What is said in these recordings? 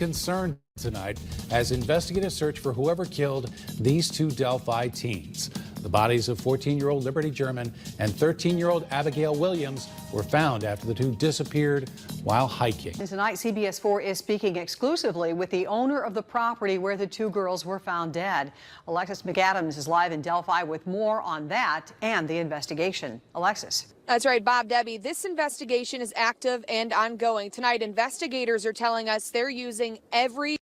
concern tonight as investigators search for whoever killed these two Delphi teens. The bodies of 14-year-old Liberty German and 13-year-old Abigail Williams were found after the two disappeared while hiking. And tonight, CBS 4 is speaking exclusively with the owner of the property where the two girls were found dead. Alexis McAdams is live in Delphi with more on that and the investigation. Alexis. That's right, Bob, Debbie. This investigation is active and ongoing. Tonight, investigators are telling us they're using every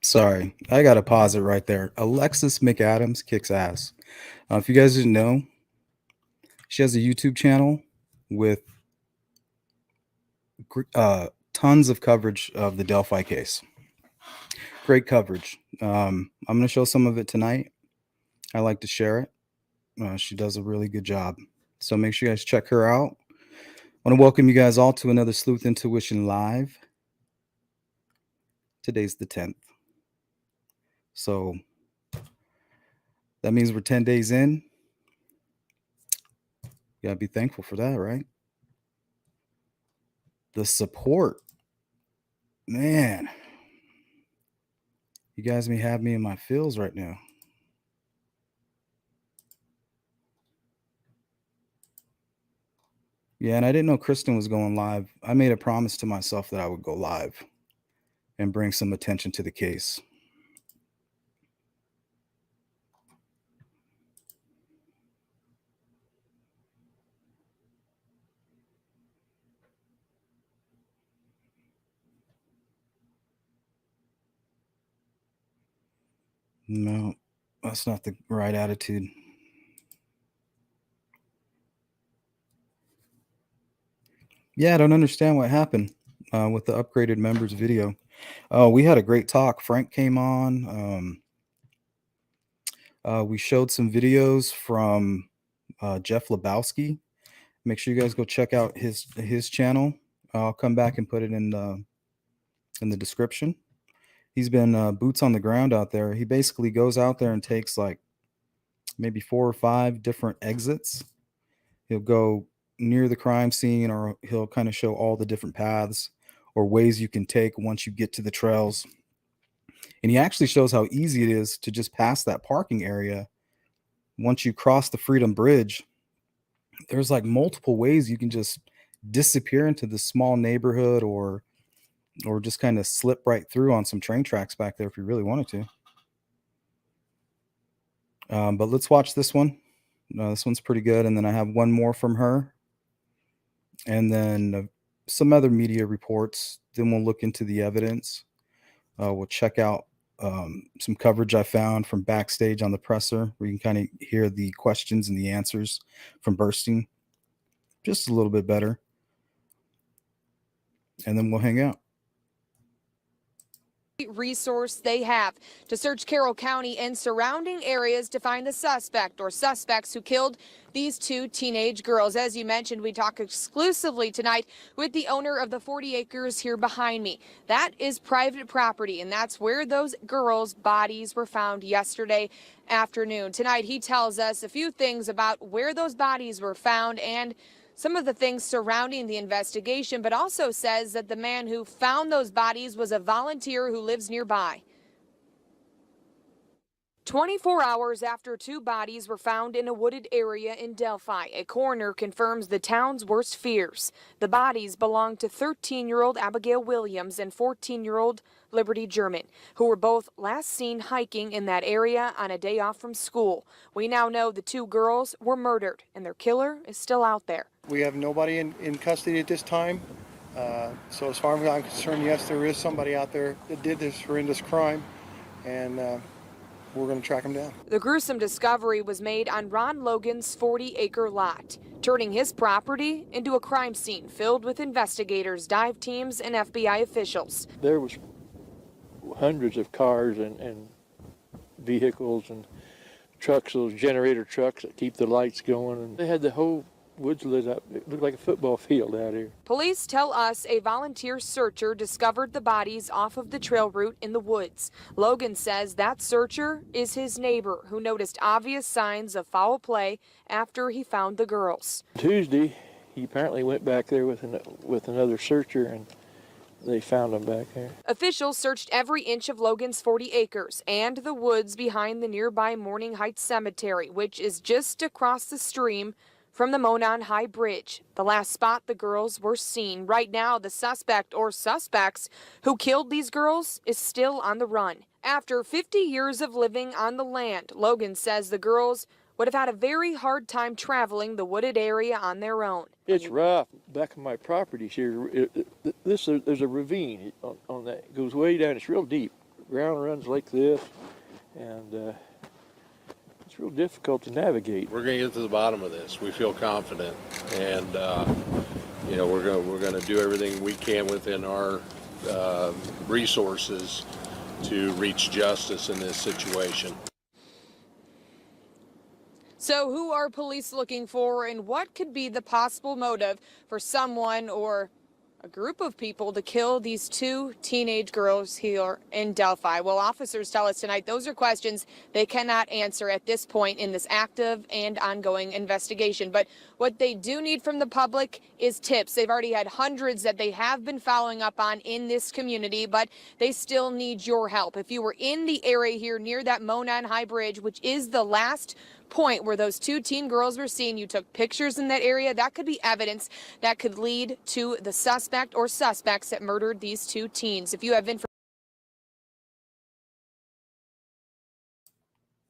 Sorry, I got to pause it right there. Alexis McAdams kicks ass. If you guys didn't know, she has a YouTube channel with tons of coverage of the Delphi case. Great coverage. I'm going to show some of it tonight. I like to share it. She does a really good job. So make sure you guys check her out. I want to welcome you guys all to another Sleuth Intuition Live. Today's the 10th. So that means we're 10 days in. You gotta be thankful for that, right? The support. Man. You guys may have me in my feels right now. Yeah, and I didn't know Kristen was going live. I made a promise to myself that I would go live and bring some attention to the case. No, that's not the right attitude. Yeah, I don't understand what happened with the upgraded members video. We had a great talk. Frank came on. We showed some videos from Jeff Lebowski. Make sure you guys go check out his channel. I'll come back and put it in the description. He's been boots on the ground out there. He basically goes out there and takes like maybe 4 or 5 different exits. He'll go near the crime scene, or he'll kind of show all the different paths or ways you can take once you get to the trails. And he actually shows how easy it is to just pass that parking area. Once you cross the Freedom Bridge, there's like multiple ways you can just disappear into the small neighborhood, or just kind of slip right through on some train tracks back there if you really wanted to. But let's watch this one. This one's pretty good. And then I have one more from her. And then some other media reports. Then we'll look into the evidence. We'll check out some coverage I found from backstage on the presser, where you can kind of hear the questions and the answers from Burstein just a little bit better. And then we'll hang out. Resource they have to search Carroll County and surrounding areas to find the suspect or suspects who killed these two teenage girls. As you mentioned, we talk exclusively tonight with the owner of the 40 acres here behind me. That is private property, and that's where those girls' bodies were found yesterday afternoon. Tonight, he tells us a few things about where those bodies were found and some of the things surrounding the investigation, but also says that the man who found those bodies was a volunteer who lives nearby. 24 hours after 2 bodies were found in a wooded area in Delphi, a coroner confirms the town's worst fears. The bodies belong to 13-year-old Abigail Williams and 14-year-old Liberty German, who were both last seen hiking in that area on a day off from school. We now know the 2 girls were murdered, and their killer is still out there. We have nobody in custody at this time. So as far as I'm concerned, yes, there is somebody out there that did this horrendous crime, and we're going to track them down. The gruesome discovery was made on Ron Logan's 40-acre lot, turning his property into a crime scene filled with investigators, dive teams, and FBI officials. There was hundreds of cars and vehicles and trucks, those generator trucks that keep the lights going, and they had the whole woods lit up. It looked like a football field out here. Police tell us a volunteer searcher discovered the bodies off of the trail route in the woods. Logan says that searcher is his neighbor who noticed obvious signs of foul play after he found the girls. Tuesday, He apparently went back there with another searcher, and they found him back there. Officials searched every inch of Logan's 40 acres and the woods behind the nearby Morning Heights Cemetery, which is just across the stream from the Monon High Bridge, the last spot the girls were seen. Right now, the suspect or suspects who killed these girls is still on the run. After 50 years of living on the land, Logan says the girls would have had a very hard time traveling the wooded area on their own. It's rough. Back on my properties here, there's a ravine on that. It goes way down. It's real deep. The ground runs like this, and it's real difficult to navigate. We're going to get to the bottom of this. We feel confident, and you know, we're going to do everything we can within our resources to reach justice in this situation. So who are police looking for, and what could be the possible motive for someone or a group of people to kill these two teenage girls here in Delphi? Well, officers tell us tonight those are questions they cannot answer at this point in this active and ongoing investigation. But what they do need from the public is tips. They've already had hundreds that they have been following up on in this community, but they still need your help. If you were in the area here near that Monon High Bridge, which is the last point where those two teen girls were seen, you took pictures in that area, that could be evidence that could lead to the suspect or suspects that murdered these two teens. If you have information.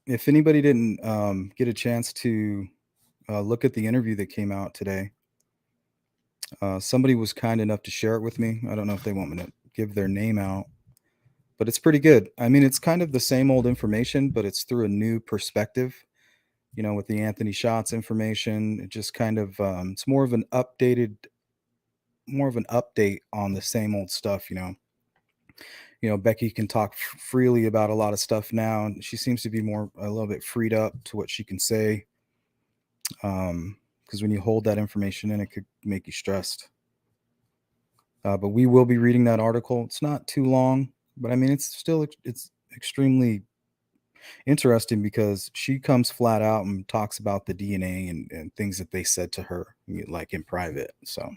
If anybody didn't get a chance to look at the interview that came out today, somebody was kind enough to share it with me. I don't know if they want me to give their name out, but it's pretty good. I mean, it's kind of the same old information, but it's through a new perspective. You know, with the Anthony Shots information, it just kind of it's more of an update on the same old stuff. You know, Becky can talk freely about a lot of stuff now, and she seems to be a little bit freed up to what she can say. Because when you hold that information in, it could make you stressed. But we will be reading that article. It's not too long, but I mean, it's extremely interesting because she comes flat out and talks about the DNA and things that they said to her, like in private. So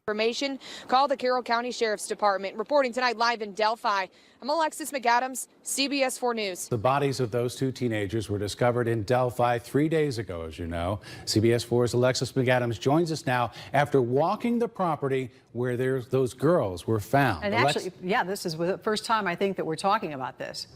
Information, call the Carroll County Sheriff's Department. Reporting tonight live in Delphi, I'm Alexis McAdams, CBS 4 News. The bodies of those two teenagers were discovered in Delphi 3 days ago, as you know. CBS 4's Alexis McAdams joins us now after walking the property where those girls were found. And actually, yeah, this is the first time I think that we're talking about this.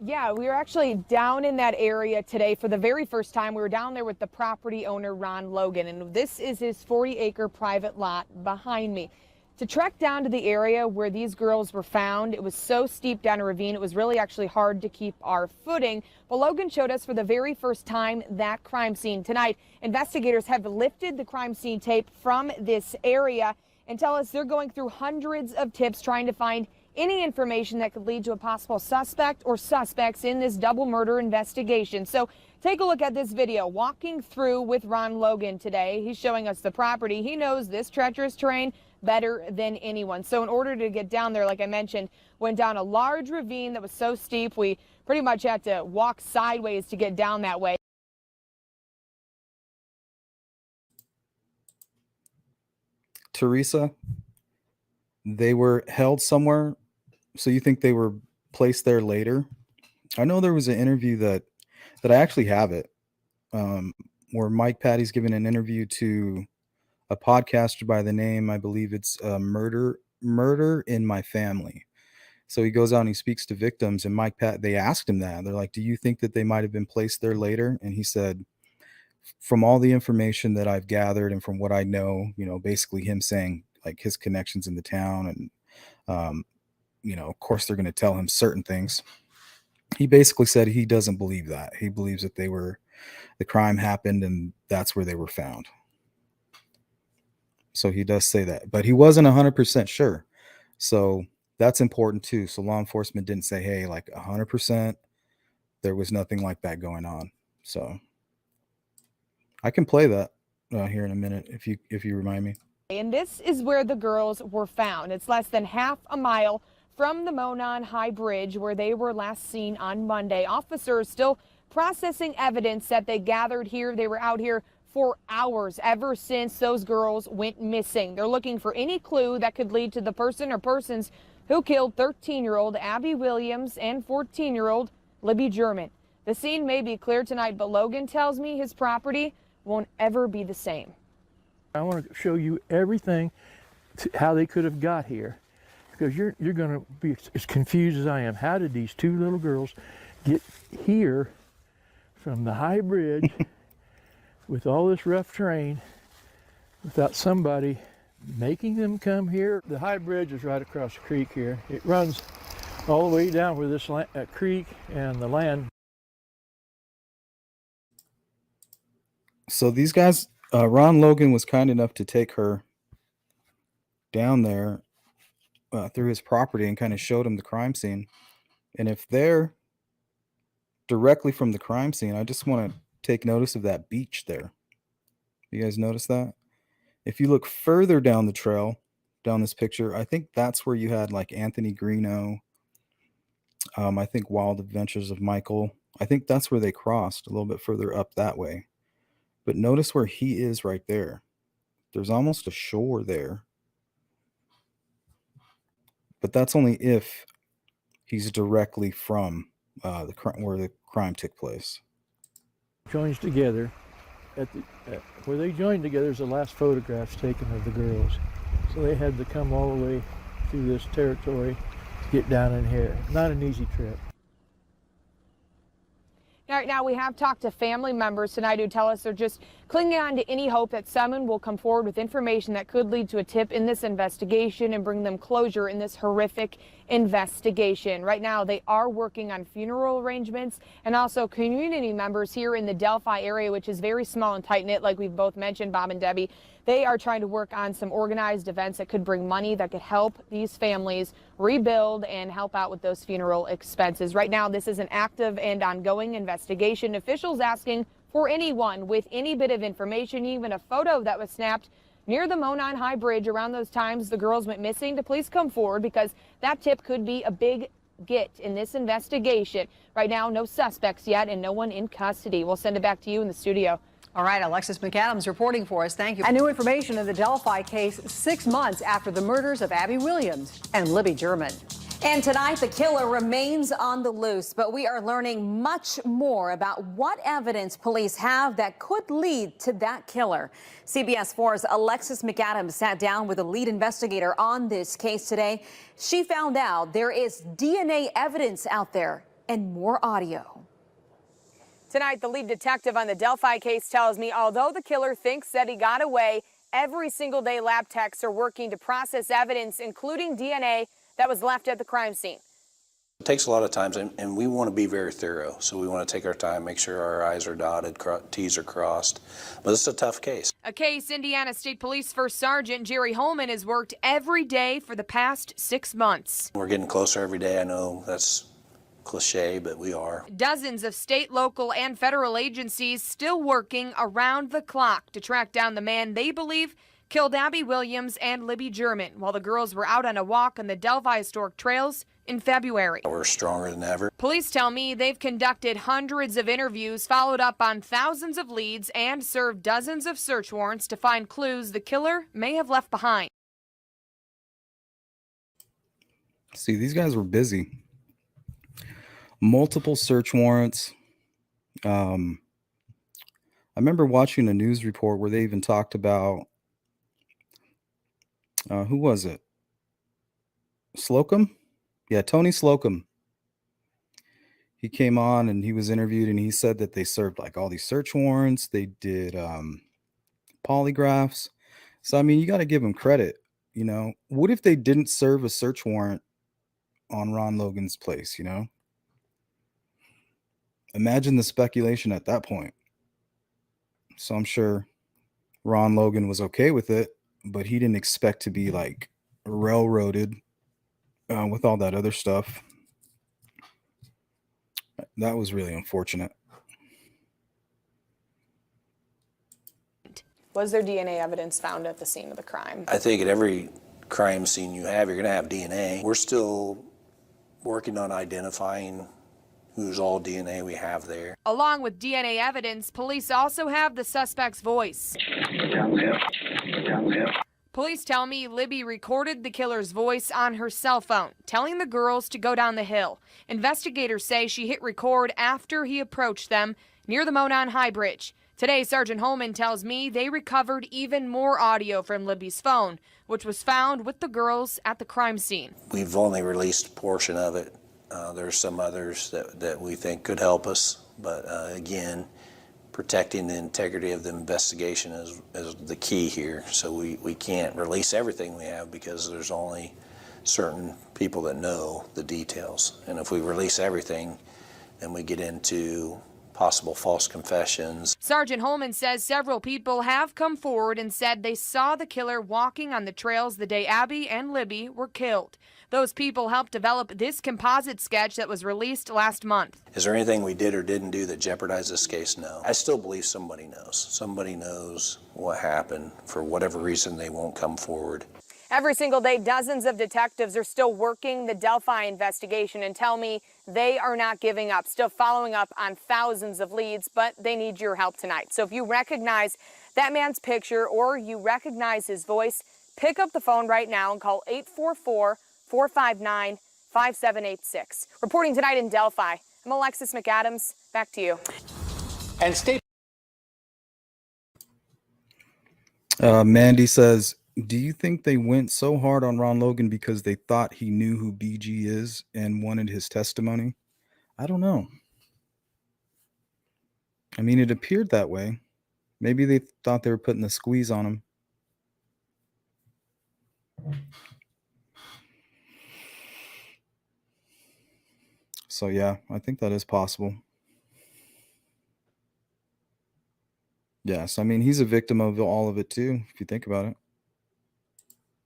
Yeah, we were actually down in that area today for the very first time. We were down there with the property owner, Ron Logan, and this is his 40-acre private lot behind me. To trek down to the area where these girls were found, it was so steep down a ravine, it was really actually hard to keep our footing. But Logan showed us for the very first time that crime scene. Tonight, investigators have lifted the crime scene tape from this area and tell us they're going through hundreds of tips trying to find any information that could lead to a possible suspect or suspects in this double murder investigation. So take a look at this video walking through with Ron Logan today. He's showing us the property. He knows this treacherous terrain better than anyone. So in order to get down there, like I mentioned, went down a large ravine that was so steep we pretty much had to walk sideways to get down that way. Teresa, they were held somewhere. So you think they were placed there later? I know there was an interview that I actually have it, where Mike Patty's giving an interview to a podcaster by the name, I believe it's Murder in My Family. So he goes out and he speaks to victims, and they asked him that. They're like, do you think that they might have been placed there later? And he said, from all the information that I've gathered and from what I know, basically him saying like his connections in the town and, of course they're going to tell him certain things. He basically said he doesn't believe that. He believes that the crime happened and that's where they were found. So he does say that, but he wasn't 100% sure. So that's important too. So law enforcement didn't say, hey, like 100%, there was nothing like that going on. So I can play that here in a minute if you remind me. And this is where the girls were found. It's less than half a mile from the Monon High Bridge where they were last seen on Monday. Officers still processing evidence that they gathered here. They were out here for hours ever since those girls went missing. They're looking for any clue that could lead to the person or persons who killed 13-year-old Abby Williams and 14-year-old Libby German. The scene may be clear tonight, but Logan tells me his property won't ever be the same. I want to show you everything, how they could have got here, because you're going to be as confused as I am. How did these two little girls get here from the high bridge with all this rough terrain without somebody making them come here? The high bridge is right across the creek here. It runs all the way down where this creek and the land. So these guys, Ron Logan was kind enough to take her down there through his property and kind of showed him the crime scene. And if they're directly from the crime scene, I just want to take notice of that beach there. You guys notice that? If you look further down the trail, down this picture, I think that's where you had like Anthony Greeno. I think Wild Adventures of Michael. I think that's where they crossed, a little bit further up that way. But notice where he is right there. There's almost a shore there. But that's only if he's directly from where the crime took place. Joins together. Where they joined together is the last photographs taken of the girls. So they had to come all the way through this territory to get down in here. Not an easy trip. All right, now we have talked to family members tonight who tell us they're just clinging on to any hope that someone will come forward with information that could lead to a tip in this investigation and bring them closure in this horrific investigation. Right now, they are working on funeral arrangements, and also community members here in the Delphi area, which is very small and tight-knit, like we've both mentioned, Bob and Debbie. They are trying to work on some organized events that could bring money that could help these families rebuild and help out with those funeral expenses. Right now, this is an active and ongoing investigation. Officials asking for anyone with any bit of information, even a photo that was snapped near the Monon High Bridge around those times the girls went missing, to please come forward, because that tip could be a big get in this investigation. Right now, no suspects yet and no one in custody. We'll send it back to you in the studio. All right, Alexis McAdams reporting for us. Thank you. And new information in the Delphi case 6 months after the murders of Abby Williams and Libby German. And tonight, the killer remains on the loose, but we are learning much more about what evidence police have that could lead to that killer. CBS 4's Alexis McAdams sat down with the lead investigator on this case today. She found out there is DNA evidence out there and more audio. Tonight, the lead detective on the Delphi case tells me although the killer thinks that he got away, every single day lab techs are working to process evidence, including DNA that was left at the crime scene. It takes a lot of times, and we want to be very thorough. So we want to take our time, make sure our I's are dotted, T's are crossed. But it's a tough case. A case Indiana State Police First Sergeant Jerry Holman has worked every day for the past 6 months. We're getting closer every day. I know that's cliche, but we are. Dozens of state, local, and federal agencies still working around the clock to track down the man they believe killed Abby Williams and Libby German while the girls were out on a walk on the Delphi Historic Trails in February. We're stronger than ever. Police tell me they've conducted hundreds of interviews, followed up on thousands of leads, and served dozens of search warrants to find clues the killer may have left behind. See, these guys were busy. Multiple search warrants. I remember watching a news report where they even talked about who was it? Slocum? Yeah, Tony Slocum. He came on and he was interviewed and he said that they served like all these search warrants. They did polygraphs. So, I mean, you got to give them credit. You know, what if they didn't serve a search warrant on Ron Logan's place, you know? Imagine the speculation at that point. So I'm sure Ron Logan was okay with it, but he didn't expect to be like railroaded with all that other stuff. That was really unfortunate. Was there DNA evidence found at the scene of the crime? I think at every crime scene you have, you're going to have DNA. We're still working on identifying whose all DNA we have there. Along with DNA evidence, police also have the suspect's voice. Police tell me Libby recorded the killer's voice on her cell phone, telling the girls to go down the hill. Investigators say she hit record after he approached them near the Monon High Bridge. Today, Sergeant Holman tells me they recovered even more audio from Libby's phone, which was found with the girls at the crime scene. We've only released a portion of it. There's some others that we think could help us, but again, protecting the integrity of the investigation is the key here. So we can't release everything we have because there's only certain people that know the details. And if we release everything, then we get into possible false confessions. Sergeant Holman says several people have come forward and said they saw the killer walking on the trails the day Abby and Libby were killed. Those people helped develop this composite sketch that was released last month. Is there anything we did or didn't do that jeopardized this case? No. I still believe somebody knows. Somebody knows what happened. For whatever reason, they won't come forward. Every single day, dozens of detectives are still working the Delphi investigation and tell me they are not giving up, still following up on thousands of leads, but they need your help tonight. So if you recognize that man's picture or you recognize his voice, pick up the phone right now and call 844-459-5786. Reporting tonight in Delphi, I'm Alexis McAdams. Back to you. And stay. Mandy says, do you think they went so hard on Ron Logan because they thought he knew who BG is and wanted his testimony? I don't know. I mean, it appeared that way. Maybe they thought they were putting the squeeze on him. So yeah, I think that is possible. Yes, I mean, he's a victim of all of it too, if you think about it.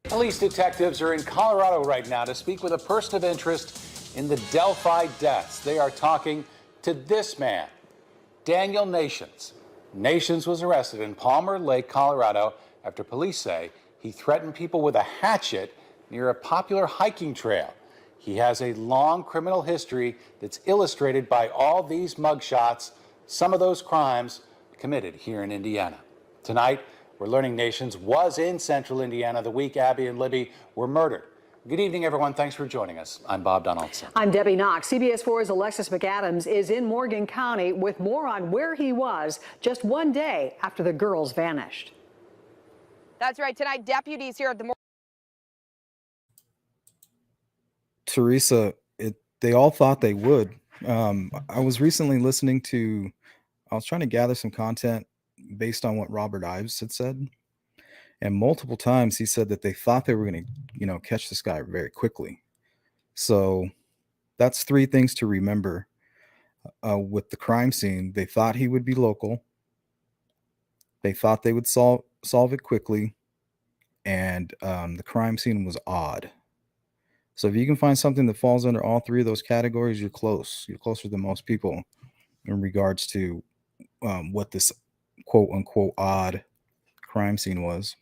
Police detectives are in Colorado right now to speak with a person of interest in the Delphi deaths. They are talking to this man, Daniel Nations. Nations was arrested in Palmer Lake, Colorado, after police say he threatened people with a hatchet near a popular hiking trail. He has a long criminal history that's illustrated by all these mugshots, some of those crimes committed here in Indiana. Tonight, we're learning Nations was in central Indiana the week Abby and Libby were murdered. Good evening, everyone. Thanks for joining us. I'm Bob Donaldson. I'm Debbie Knox. CBS 4's Alexis McAdams is in Morgan County with more on where he was just one day after the girls vanished. That's right. Tonight, deputies here at the Teresa, they all thought they would. I was recently listening to, I was trying to gather some content based on what Robert Ives had said. And multiple times he said that they thought they were going to, catch this guy very quickly. So that's three things to remember with the crime scene. They thought he would be local. They thought they would solve it quickly. And the crime scene was odd. So if you can find something that falls under all three of those categories, you're close. You're closer than most people in regards to what this quote unquote odd crime scene was.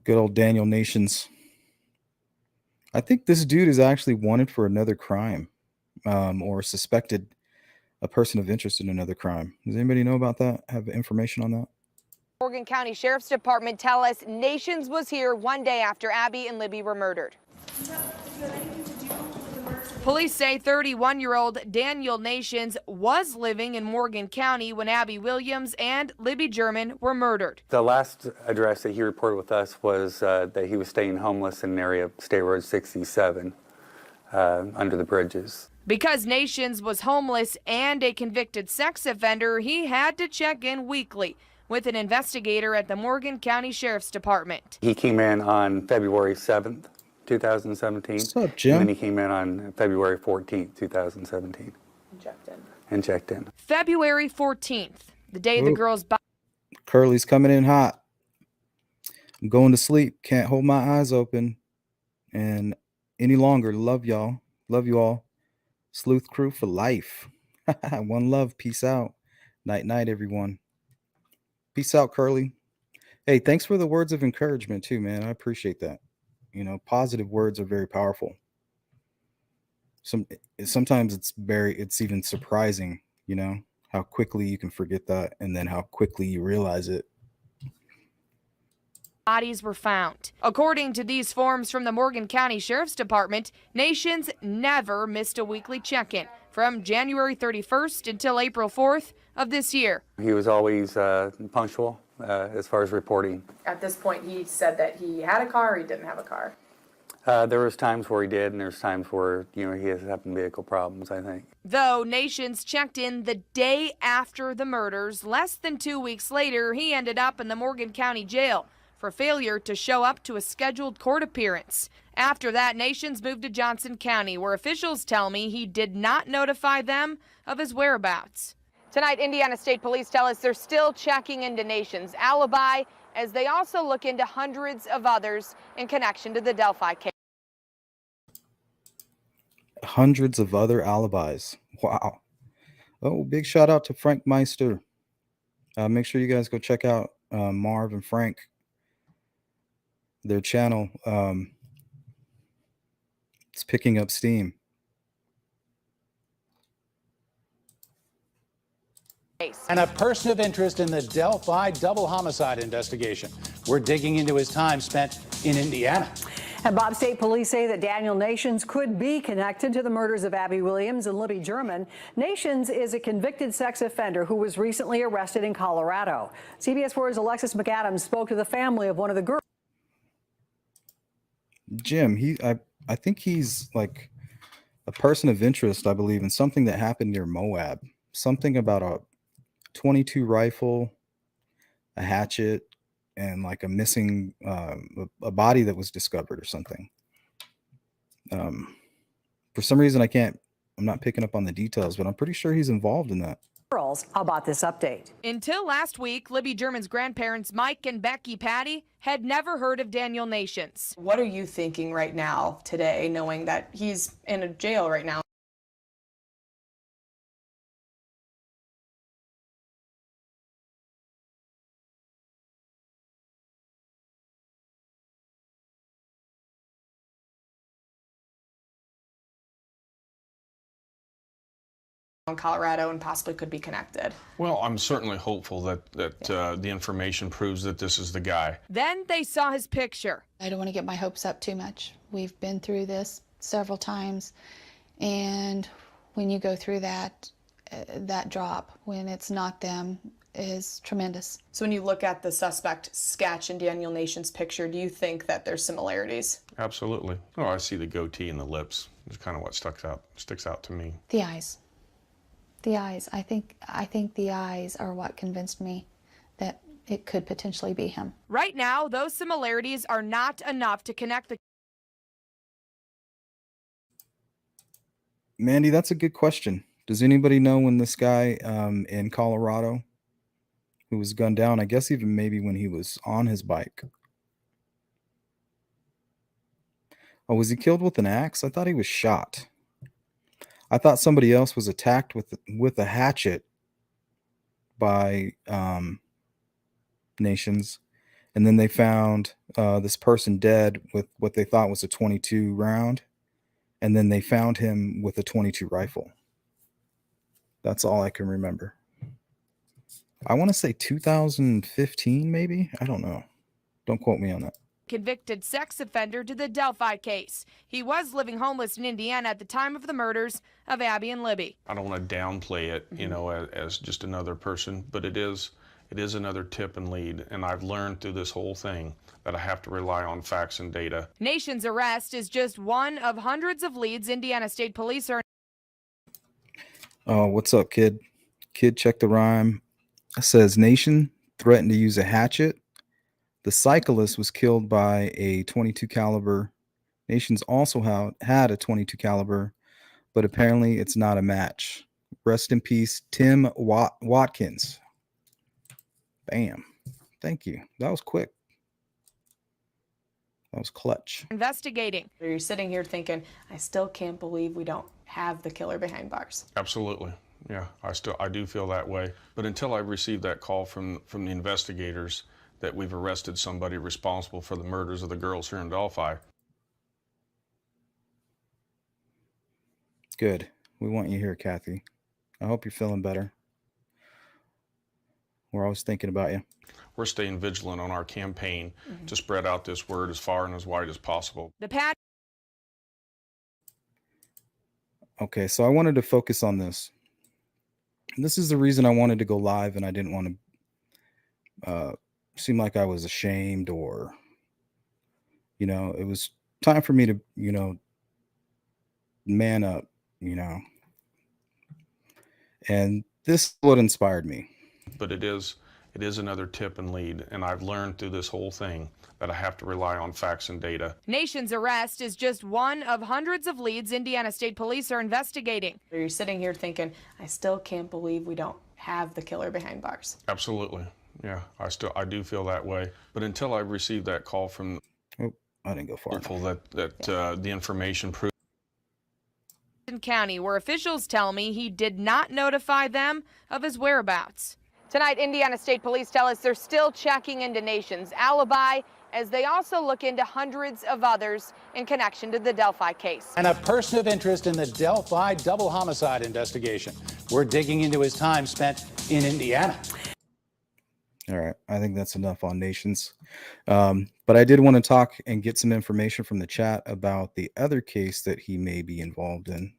Good old Daniel Nations. I think this dude is actually wanted for another crime or suspected a person of interest in another crime. Does anybody know about that? Have information on that? Morgan County Sheriff's Department tell us Nations was here one day after Abby and Libby were murdered. Police say 31-year-old Daniel Nations was living in Morgan County when Abby Williams and Libby German were murdered. The last address that he reported with us was that he was staying homeless in an area of State Road 67 under the bridges. Because Nations was homeless and a convicted sex offender, he had to check in weekly with an investigator at the Morgan County Sheriff's Department. He came in on February 7th, 2017. What's up, Jim? And then he came in on February 14th, 2017. And checked in. February 14th, the day the girls... Curly's coming in hot. I'm going to sleep. Can't hold my eyes open and any longer. Love y'all. Love you all. Sleuth crew for life. One love. Peace out. Night, night, everyone. Peace out, Curly. Hey, thanks for the words of encouragement too, man. I appreciate that. Positive words are very powerful. Sometimes it's even surprising, you know, how quickly you can forget that and then how quickly you realize it. Bodies were found. According to these forms from the Morgan County Sheriff's Department, Nations never missed a weekly check-in from January 31st until April 4th of this year. He was always punctual as far as reporting. At this point, he said that he had a car or he didn't have a car. There was times where he did, and there's times where, you know, he has having vehicle problems, I think. Though Nations checked in the day after the murders, less than 2 weeks later, he ended up in the Morgan County Jail for failure to show up to a scheduled court appearance. After that, Nations moved to Johnson County, where officials tell me he did not notify them of his whereabouts. Tonight, Indiana State Police tell us they're still checking into Nations' alibi, as they also look into hundreds of others in connection to the Delphi case. Hundreds of other alibis. Wow. Oh, big shout out to Frank Meister. Make sure you guys go check out Marv and Frank, their channel. It's picking up steam. And a person of interest in the Delphi double homicide investigation. We're digging into his time spent in Indiana. And Bob, State Police say that Daniel Nations could be connected to the murders of Abby Williams and Libby German. Nations is a convicted sex offender who was recently arrested in Colorado. CBS 4's Alexis McAdams spoke to the family of one of the girls. Jim, I think he's like a person of interest, I believe, in something that happened near Moab. Something about a .22 rifle, a hatchet, and like a missing a body that was discovered or something. For some reason, I'm not picking up on the details, but I'm pretty sure he's involved in that. Girls, how about this update? Until last week, Libby German's grandparents, Mike and Becky Patty, had never heard of Daniel Nations. What are you thinking right now, today, knowing that he's in a jail right now? In Colorado and possibly could be connected. Well, I'm certainly hopeful that the information proves that this is the guy. Then they saw his picture. I don't want to get my hopes up too much. We've been through this several times, and when you go through that, that drop, when it's not them, is tremendous. So when you look at the suspect sketch and Daniel Nations' picture, do you think that there's similarities? Absolutely. Oh, I see the goatee and the lips. It's kind of what sticks out to me. The eyes. The eyes. I think the eyes are what convinced me that it could potentially be him. Right now, those similarities are not enough to connect the... Mandy, that's a good question. Does anybody know when this guy in Colorado who was gunned down, I guess even maybe when he was on his bike? Oh, was he killed with an axe? I thought he was shot. I thought somebody else was attacked with a hatchet by Nations, and then they found this person dead with what they thought was a .22 round, and then they found him with a .22 rifle. That's all I can remember. I want to say 2015, maybe? I don't know. Don't quote me on that. Convicted sex offender to the Delphi case. He was living homeless in Indiana at the time of the murders of Abby and Libby. I don't want to downplay it, you know, as just another person, but it is another tip and lead, and I've learned through this whole thing that I have to rely on facts and data. Nations' arrest is just one of hundreds of leads Indiana State Police are... Oh, what's up, kid? Kid, check the rhyme. It says, Nation threatened to use a hatchet. The cyclist was killed by a .22 caliber. Nations also had a .22 caliber, but apparently it's not a match. Rest in peace, Tim Watkins. Bam. Thank you. That was quick. That was clutch. Investigating. You're sitting here thinking, I still can't believe we don't have the killer behind bars. Absolutely. Yeah, I do feel that way. But until I received that call from the investigators that we've arrested somebody responsible for the murders of the girls here in Delphi. Good. We want you here, Kathy. I hope you're feeling better. We're always thinking about you. We're staying vigilant on our campaign to spread out this word as far and as wide as possible. Okay, so I wanted to focus on this. This is the reason I wanted to go live, and I didn't want to seem like I was ashamed or, it was time for me to, man up, and this is what inspired me. But it is another tip and lead, and I've learned through this whole thing that I have to rely on facts and data. Nation's arrest is just one of hundreds of leads Indiana State Police are investigating. You're sitting here thinking, I still can't believe we don't have the killer behind bars. Absolutely. Yeah, I do feel that way. But until I received that call from I didn't go far. Hopeful that the information proved. County, where officials tell me he did not notify them of his whereabouts. Tonight, Indiana State Police tell us they're still checking into Nation's alibi as they also look into hundreds of others in connection to the Delphi case. And a person of interest in the Delphi double homicide investigation. We're digging into his time spent in Indiana. All right, I think that's enough on Nations. But I did want to talk and get some information from the chat about the other case that he may be involved in.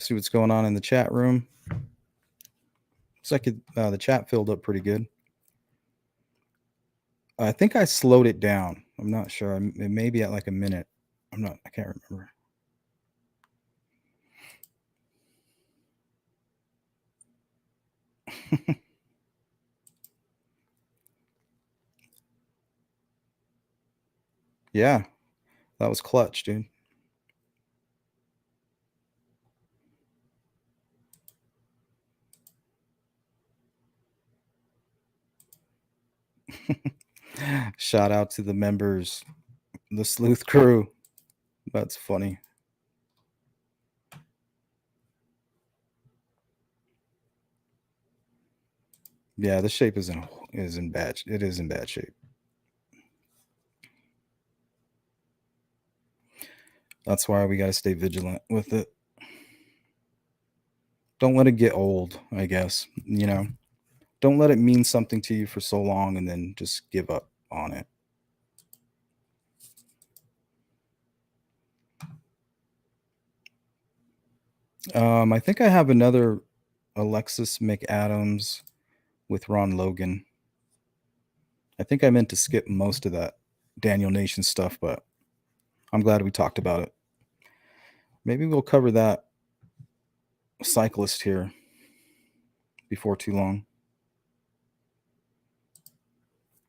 See what's going on in the chat room. Looks like the chat filled up pretty good. I think I slowed it down. I'm not sure. It may be at like a minute. I can't remember. Yeah, that was clutch, dude. Shout out to the members, the sleuth crew. That's funny. Yeah, the shape is in bad. It is in bad shape. That's why we got to stay vigilant with it. Don't let it get old, I guess. Don't let it mean something to you for so long and then just give up on it. I think I have another Alexis McAdams with Ron Logan. I think I meant to skip most of that Daniel Nation stuff, but I'm glad we talked about it. Maybe we'll cover that cyclist here before too long.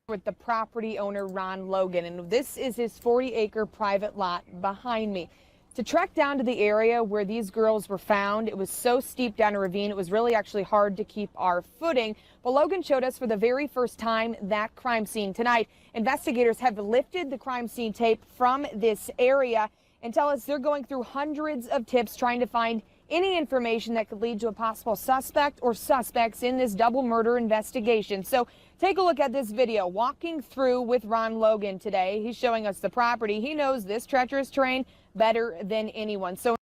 With the property owner, Ron Logan, and this is his 40-acre private lot behind me. To trek down to the area where these girls were found, it was so steep down a ravine, it was really actually hard to keep our footing. But Logan showed us for the very first time that crime scene tonight. Investigators have lifted the crime scene tape from this area and tell us they're going through hundreds of tips trying to find any information that could lead to a possible suspect or suspects in this double murder investigation. So take a look at this video walking through with Ron Logan today. He's showing us the property. He knows this treacherous terrain better than anyone. So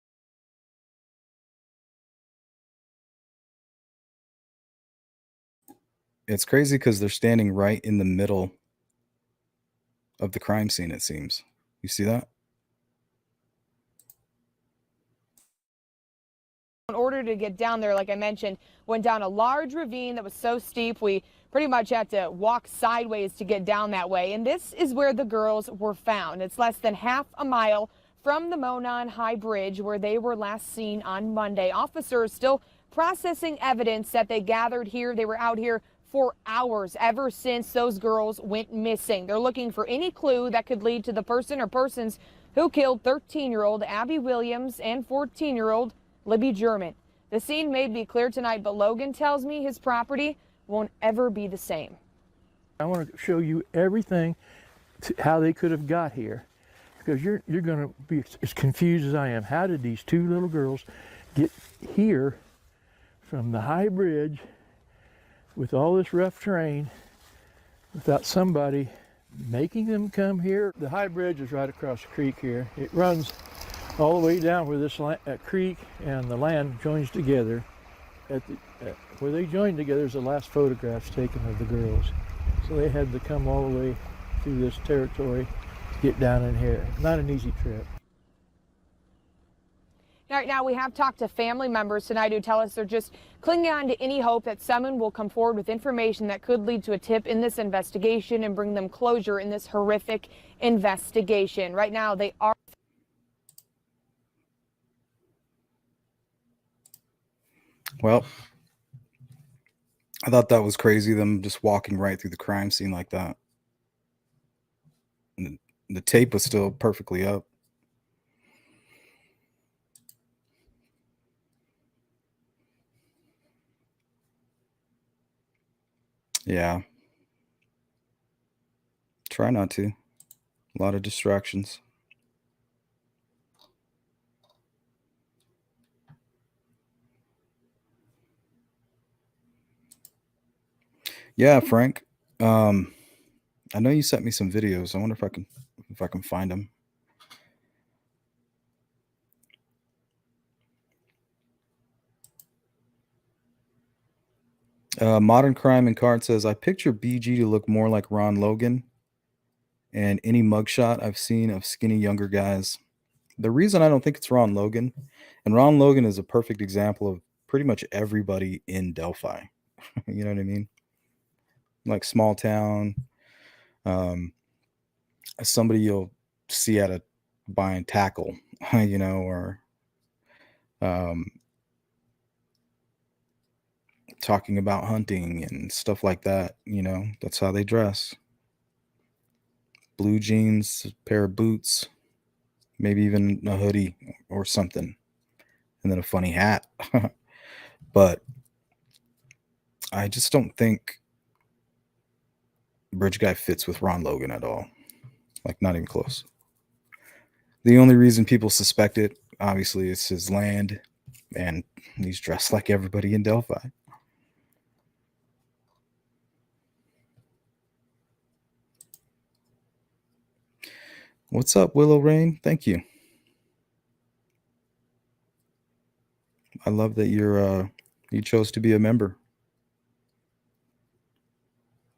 it's crazy because they're standing right in the middle of the crime scene, it seems. You see that? in order to get down there, like I mentioned, went down a large ravine that was so steep we pretty much had to walk sideways to get down that way. And this is where the girls were found. It's less than half a mile from the Monon High Bridge where they were last seen on Monday. Officers still processing evidence that they gathered here. They were out here for hours ever since those girls went missing. They're looking for any clue that could lead to the person or persons who killed 13-year-old Abby Williams and 14-year-old Libby German. The scene may be clear tonight, but Logan tells me his property won't ever be the same. I want to show you everything, how they could have got here, because you're going to be as confused as I am. How did these two little girls get here from the high bridge with all this rough terrain without somebody making them come here. The high bridge is right across the creek here. It runs all the way down where this creek and the land joins together. Where they join together is the last photographs taken of the girls. So they had to come all the way through this territory to get down in here. Not an easy trip. Right now, we have talked to family members tonight who tell us they're just clinging on to any hope that someone will come forward with information that could lead to a tip in this investigation and bring them closure in this horrific investigation. Right now, they are. Well, I thought that was crazy, them just walking right through the crime scene like that. And the tape was still perfectly up. Yeah. Try not to. A lot of distractions. Yeah, Frank. I know you sent me some videos. I wonder if I can find them. Modern Crime and Card says, I picture BG to look more like Ron Logan and any mugshot I've seen of skinny younger guys. The reason I don't think it's Ron Logan, and Ron Logan is a perfect example of pretty much everybody in Delphi. You know what I mean? Like small town, somebody you'll see at a buying tackle, you know, or talking about hunting and stuff like that. You know, that's how they dress. Blue jeans, a pair of boots, maybe even a hoodie or something, and then a funny hat. But I just don't think Bridge Guy fits with Ron Logan at all. Like, not even close. The only reason people suspect it, obviously, is his land, and he's dressed like everybody in Delphi. What's up, Willow Rain? Thank you. I love that you chose to be a member.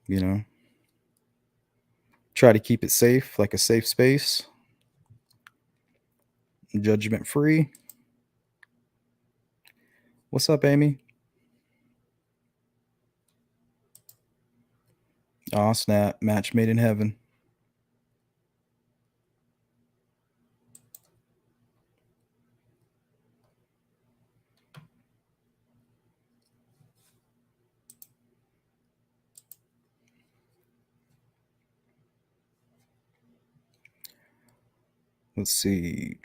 You know, try to keep it safe, like a safe space, judgment free. What's up, Amy? Aw, snap. Match made in heaven. Let's see.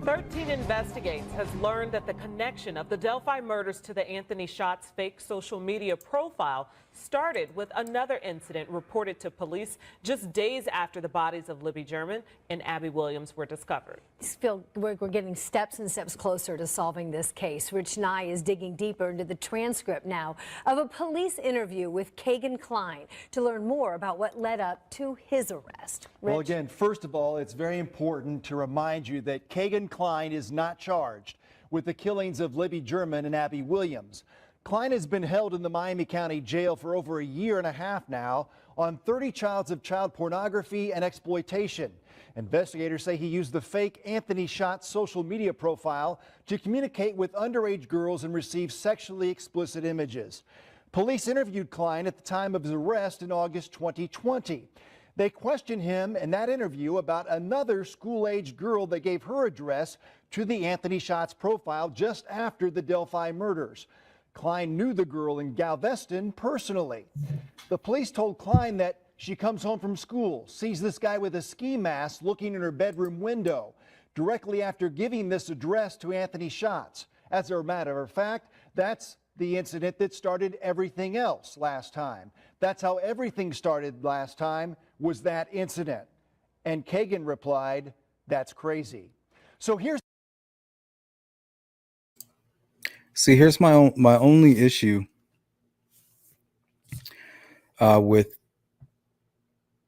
13 Investigates has learned that the connection of the Delphi murders to the Anthony Shots fake social media profile started with another incident reported to police just days after the bodies of Libby German and Abby Williams were discovered. We're getting steps and steps closer to solving this case. Rich Nye is digging deeper into the transcript now of a police interview with Kegan Kline to learn more about what led up to his arrest. Rich? Well, again, first of all, it's very important to remind you that Kegan Kline is not charged with the killings of Libby German and Abby Williams. Kline has been held in the Miami County Jail for over a year and a half now on 30 charges of child pornography and exploitation. Investigators say he used the fake Anthony Shots social media profile to communicate with underage girls and receive sexually explicit images. Police interviewed Kline at the time of his arrest in August 2020. They questioned him in that interview about another school-age girl that gave her address to the Anthony Shots profile just after the Delphi murders. Kline knew the girl in Galveston personally. The police told Kline that she comes home from school, sees this guy with a ski mask looking in her bedroom window directly after giving this address to Anthony Shots. As a matter of fact, that's the incident that started everything else last time. That's how everything started last time, was that incident. And Kegan replied, that's crazy. So here's my only issue with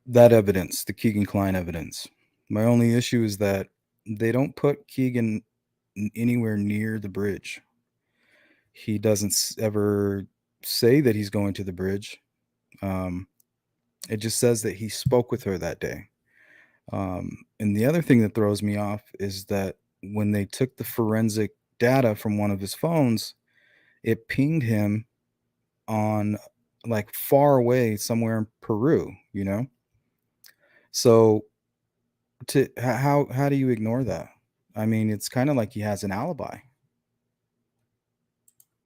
that evidence, the Kegan Kline evidence. My only issue is that they don't put Kegan anywhere near the bridge. He doesn't ever say that he's going to the bridge. It just says that he spoke with her that day. And the other thing that throws me off is that when they took the forensic data from one of his phones, it pinged him on like far away somewhere in Peru, you know? So how do you ignore that? I mean, it's kind of like he has an alibi.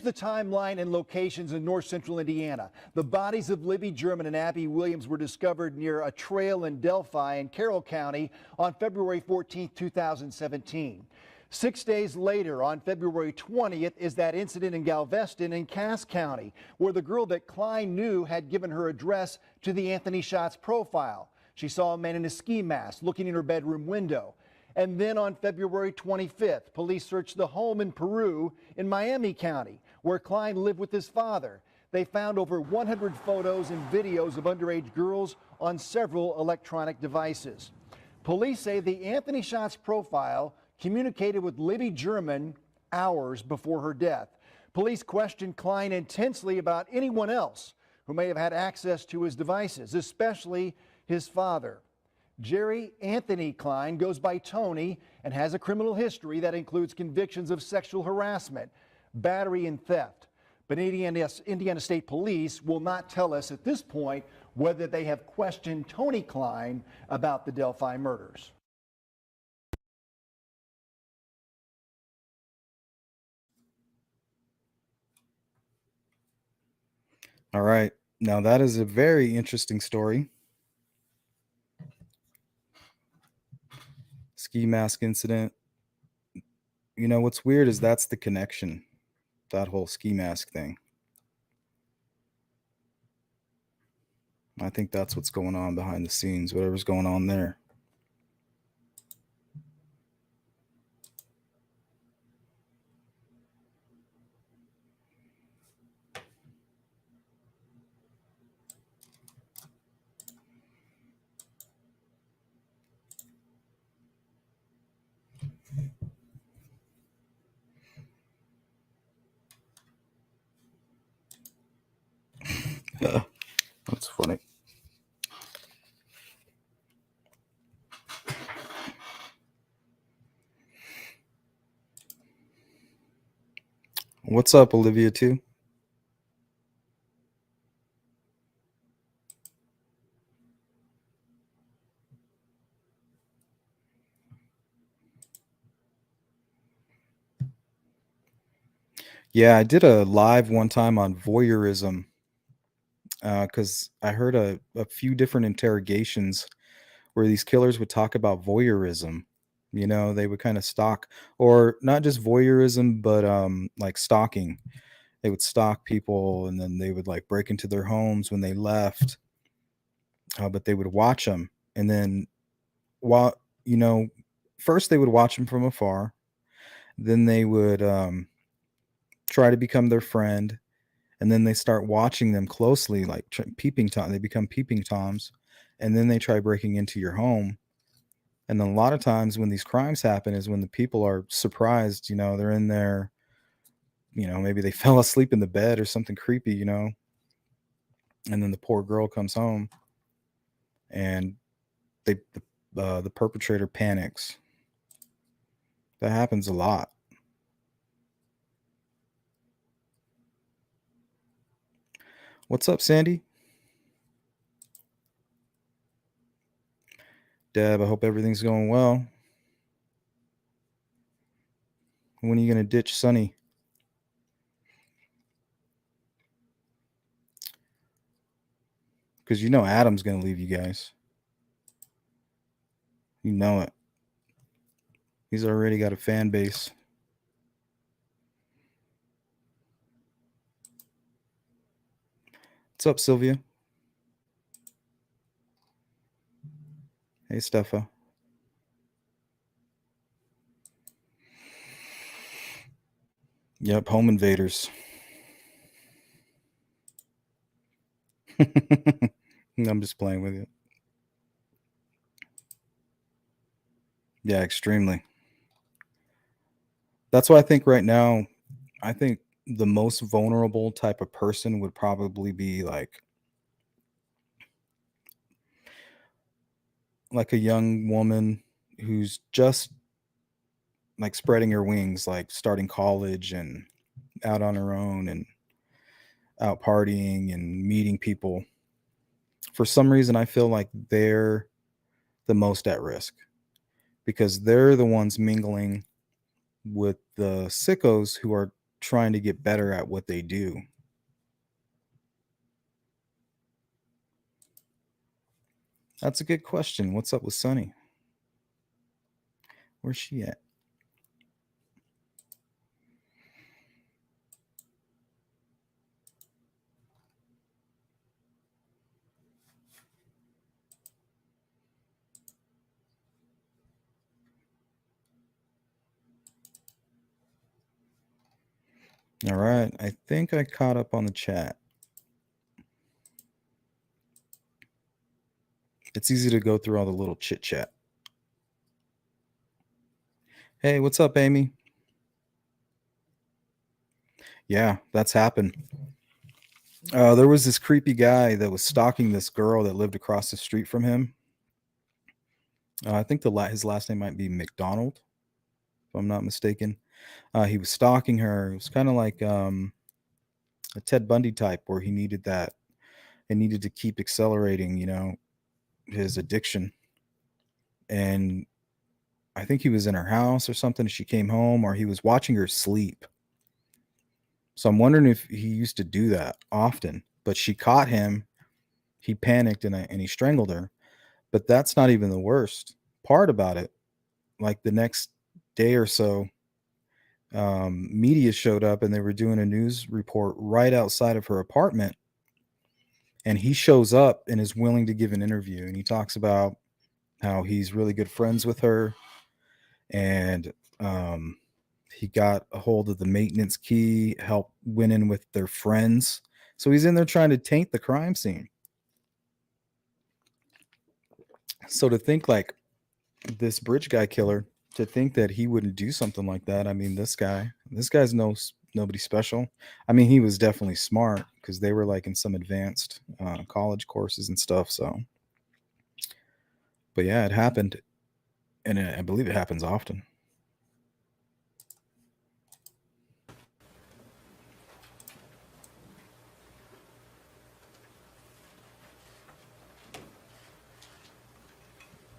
the timeline and locations in north central Indiana. The bodies of Libby German and Abby Williams were discovered near a trail in Delphi in Carroll County on February 14, 2017. 6 days later, on February 20th, is that incident in Galveston in Cass County, where the girl that Kline knew had given her address to the Anthony Shots profile. She saw a man in a ski mask looking in her bedroom window. And then on February 25th, police searched the home in Peru in Miami County, where Kline lived with his father. They found over 100 photos and videos of underage girls on several electronic devices. Police say the Anthony Shots profile communicated with Libby German hours before her death. Police questioned Kline intensely about anyone else who may have had access to his devices, especially his father. Jerry Anthony Kline goes by Tony and has a criminal history that includes convictions of sexual harassment, battery, and theft. But Indiana State Police will not tell us at this point whether they have questioned Tony Kline about the Delphi murders. All right. Now that is a very interesting story. Ski mask incident. You know, what's weird is that's the connection, that whole ski mask thing. I think that's what's going on behind the scenes, whatever's going on there. That's funny. What's up, Olivia, too? Yeah, I did a live one time on voyeurism because I heard a few different interrogations where these killers would talk about voyeurism. You know, they would kind of stalk, or not just voyeurism, but like stalking. They would stalk people and then they would like break into their homes when they left, but they would watch them. And then while, you know, first they would watch them from afar, then they would try to become their friend, and then they start watching them closely, like peeping tom. They become peeping toms, and then they try breaking into your home. And then a lot of times when these crimes happen is when the people are surprised. You know, they're in there. You know, maybe they fell asleep in the bed or something creepy. You know, and then the poor girl comes home, and the perpetrator panics. That happens a lot. What's up, Sandy? Deb, I hope everything's going well. When are you going to ditch Sunny? Because you know Adam's going to leave you guys. You know it. He's already got a fan base. What's up, Sylvia? Hey, Steffa. Yep, home invaders. I'm just playing with you. Yeah, extremely. That's why I think right now, I think the most vulnerable type of person would probably be like a young woman who's just like spreading her wings, like starting college and out on her own and out partying and meeting people. For some reason, I feel like they're the most at risk because they're the ones mingling with the sickos who are trying to get better at what they do. That's a good question. What's up with Sunny? Where's she at? All right. I think I caught up on the chat. It's easy to go through all the little chit chat. Hey, what's up, Amy? Yeah, that's happened. There was this creepy guy that was stalking this girl that lived across the street from him. I think his last name might be McDonald, if I'm not mistaken. He was stalking her. It was kind of like a Ted Bundy type, where he needed that and needed to keep accelerating, his addiction. And I think he was in her house or something. She came home, or he was watching her sleep. So I'm wondering if he used to do that often, but she caught him. He panicked and he strangled her. But that's not even the worst part about it. Like the next day or so, media showed up and they were doing a news report right outside of her apartment. And he shows up and is willing to give an interview. And he talks about how he's really good friends with her. And he got a hold of the maintenance key, went in with their friends. So he's in there trying to taint the crime scene. So to think like this bridge guy killer, to think that he wouldn't do something like that. I mean, this guy's nobody special. I mean, he was definitely smart because they were like in some advanced college courses and stuff. So, but yeah, it happened. And I believe it happens often.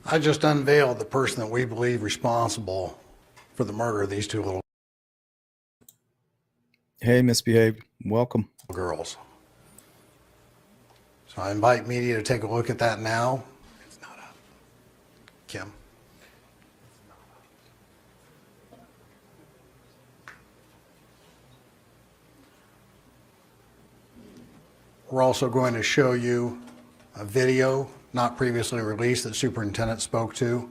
I just unveiled the person that we believe responsible for the murder of these two little Hey, misbehaved. Welcome. girls. So I invite media to take a look at that now. It's not up. Kim. We're also going to show you a video not previously released that the superintendent spoke to,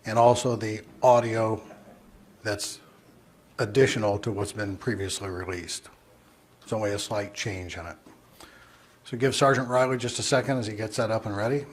and also the audio that's additional to what's been previously released. There's only a slight change in it. So give Sergeant Riley just a second as he gets that up and ready.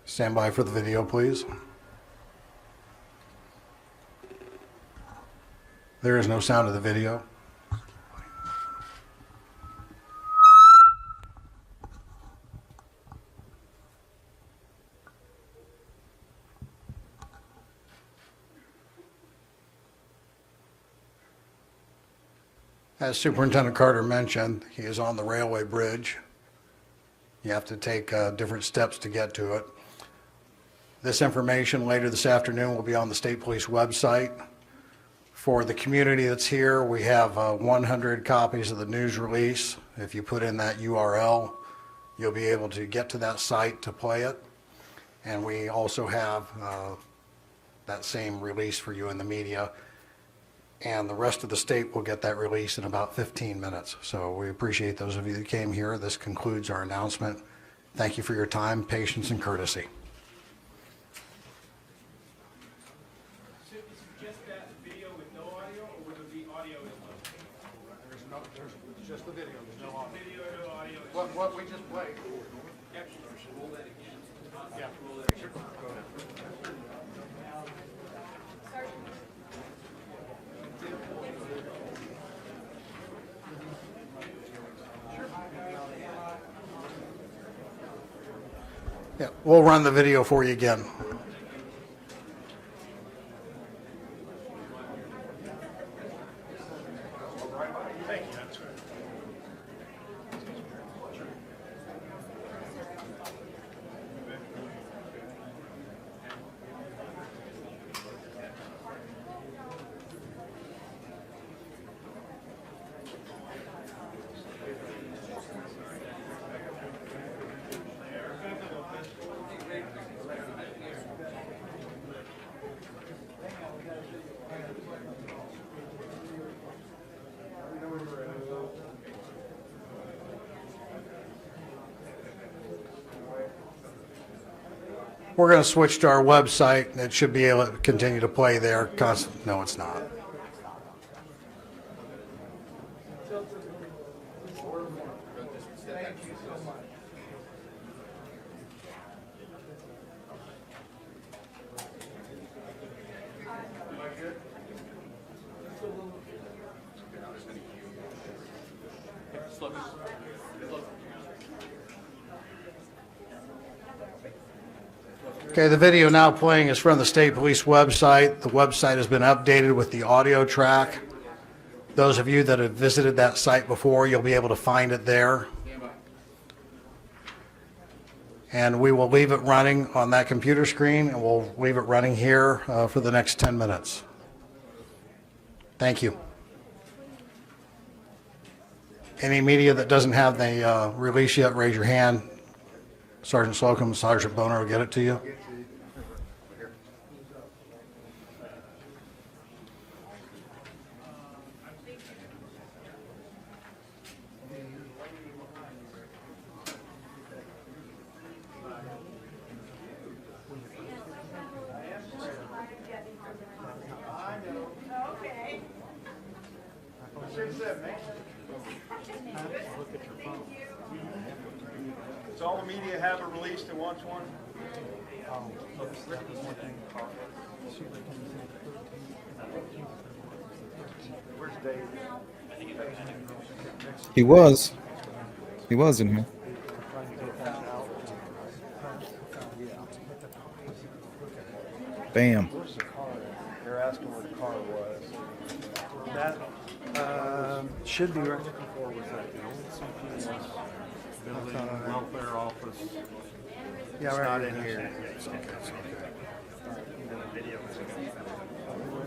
Stand by for the video, please. There is no sound of the video. As Superintendent Carter mentioned, he is on the railway bridge. You have to take different steps to get to it. This information later this afternoon will be on the State Police website. For the community that's here, we have 100 copies of the news release. If you put in that URL, you'll be able to get to that site to play it. And we also have that same release for you in the media. And the rest of the state will get that release in about 15 minutes. So we appreciate those of you that came here. This concludes our announcement. Thank you for your time, patience, and courtesy. Just that video with no audio, or would there be audio as well? There's just the video. There's no audio. Video, no audio. What we just played. Roll that again. Yeah. Roll that again. Go ahead. Yeah, we'll run the video for you again. We're going to switch to our website. It should be able to continue to play there. No, it's not. Okay, the video now playing is from the State Police website. The website has been updated with the audio track. Those of you that have visited that site before, you'll be able to find it there. And we will leave it running on that computer screen, and we'll leave it running here for the next 10 minutes. Thank you. Any media that doesn't have the release yet, raise your hand. Sergeant Slocum, Sergeant Boner will get it to you. Does all the media have a release that wants one? Where's Dave? He was in here. Bam. Where's the car? They're asking where the car was. That should be right. Before was that the old CPS building, welfare office? Yeah, it's not in here. It's okay.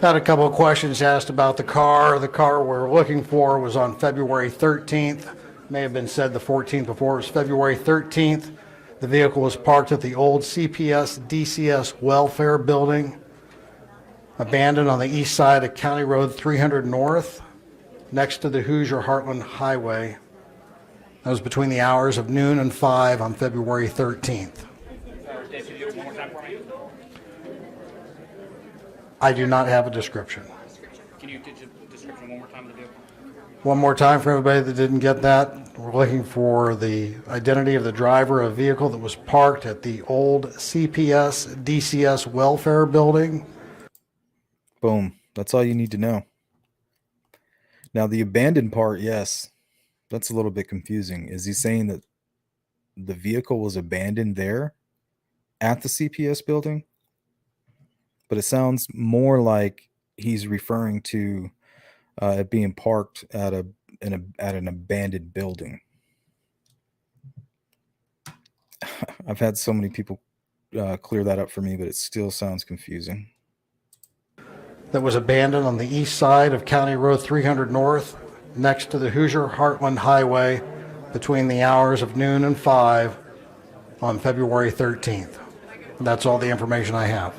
Had a couple of questions asked about the car. The car we're looking for was on February 13th. May have been said the 14th before. It was February 13th. The vehicle was parked at the old CPS DCS welfare building, abandoned on the east side of County Road 300 North, next to the Hoosier Heartland Highway. That was between the hours of noon and 5 on February 13th. I do not have a description. Can you do the description one more time of the vehicle? One more time for everybody that didn't get that. We're looking for the identity of the driver of a vehicle that was parked at the old CPS DCS welfare building. Boom. That's all you need to know. Now, the abandoned part, yes, that's a little bit confusing. Is he saying that the vehicle was abandoned there at the CPS building? But it sounds more like he's referring to it being parked at at an abandoned building. I've had so many people clear that up for me, but it still sounds confusing. That was abandoned on the east side of County Road 300 North, next to the Hoosier Heartland Highway, between the hours of noon and 5 on February 13th. That's all the information I have.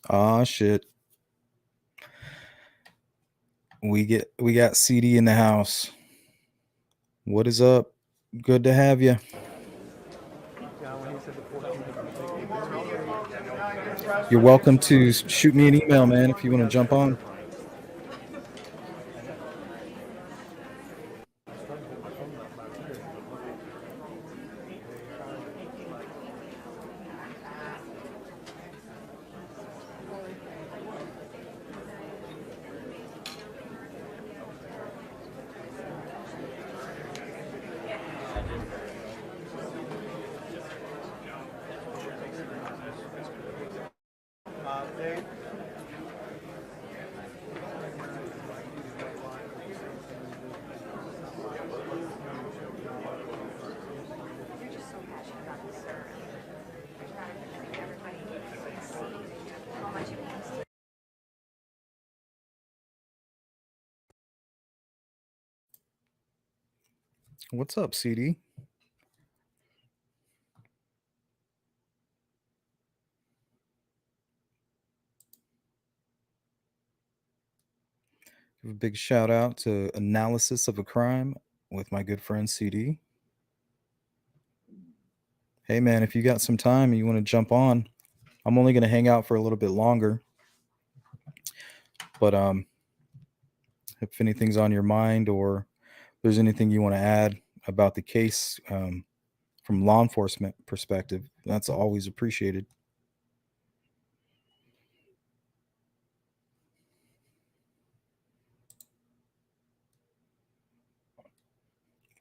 Ah, shit. We got CD in the house. What is up? Good to have you. You're welcome to shoot me an email, man, if you want to jump on. What's up, CD? Give a big shout out to Analysis of a Crime with my good friend CD. Hey man, if you got some time and you want to jump on, I'm only going to hang out for a little bit longer. But if anything's on your mind or there's anything you want to add about the case from law enforcement perspective, that's always appreciated.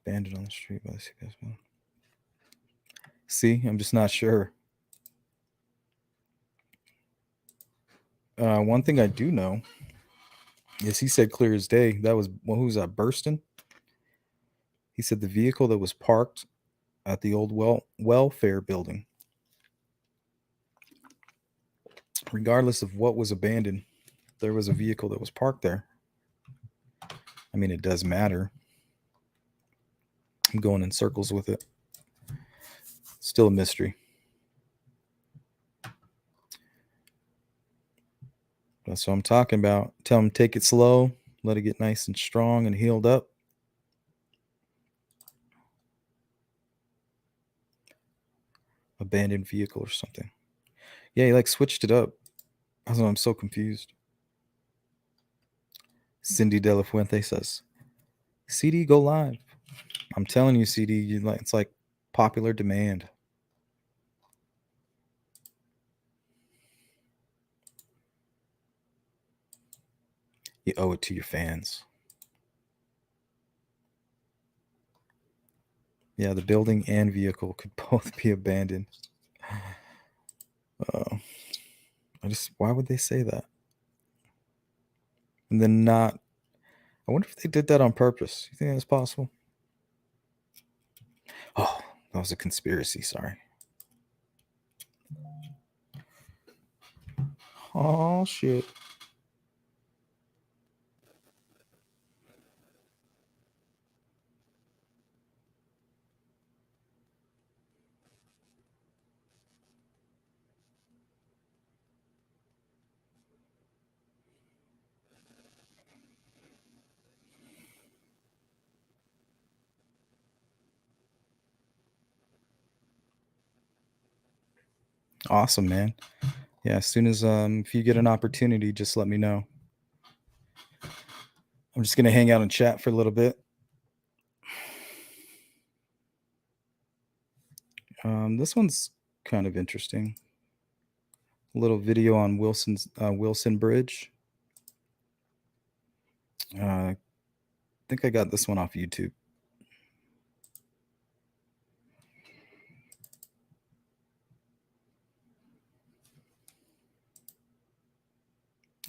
Abandoned on the street by the CPS. See, I'm just not sure. One thing I do know is he said clear as day. That was, well, who's that, Burston? He said the vehicle that was parked at the old welfare building, regardless of what was abandoned, there was a vehicle that was parked there. I mean, it does matter. I'm going in circles with it. Still a mystery. That's what I'm talking about. Tell them take it slow, let it get nice and strong and healed up. Abandoned vehicle or something. Yeah, he like switched it up. I'm so confused. Cindy De La Fuente says, CD, go live. I'm telling you, CD, it's like popular demand. You owe it to your fans. Yeah, the building and vehicle could both be abandoned. Why would they say that? And then not, I wonder if they did that on purpose. You think that's possible? Oh, that was a conspiracy, sorry. Oh, shit. Awesome, man. Yeah, as soon as if you get an opportunity, just let me know. I'm just gonna hang out and chat for a little bit. This one's kind of interesting. A little video on Wilson Bridge. I think I got this one off YouTube.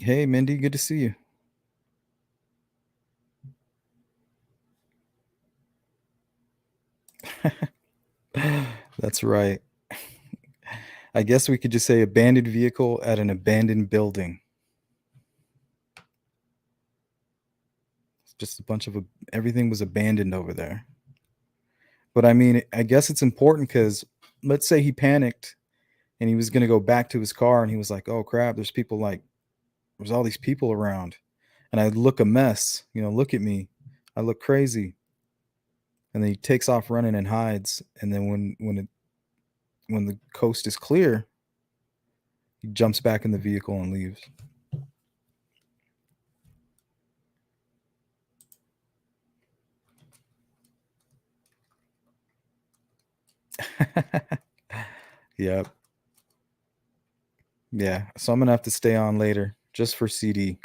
Hey, Mindy, good to see you. That's right. I guess we could just say abandoned vehicle at an abandoned building. It's just a bunch of everything was abandoned over there. But I mean, I guess it's important because let's say he panicked and he was going to go back to his car and he was like, oh crap, there's all these people around and I look a mess, look at me. I look crazy. And then he takes off running and hides. And then when the coast is clear, he jumps back in the vehicle and leaves. Yep. Yeah. So I'm going to have to stay on later just for CD.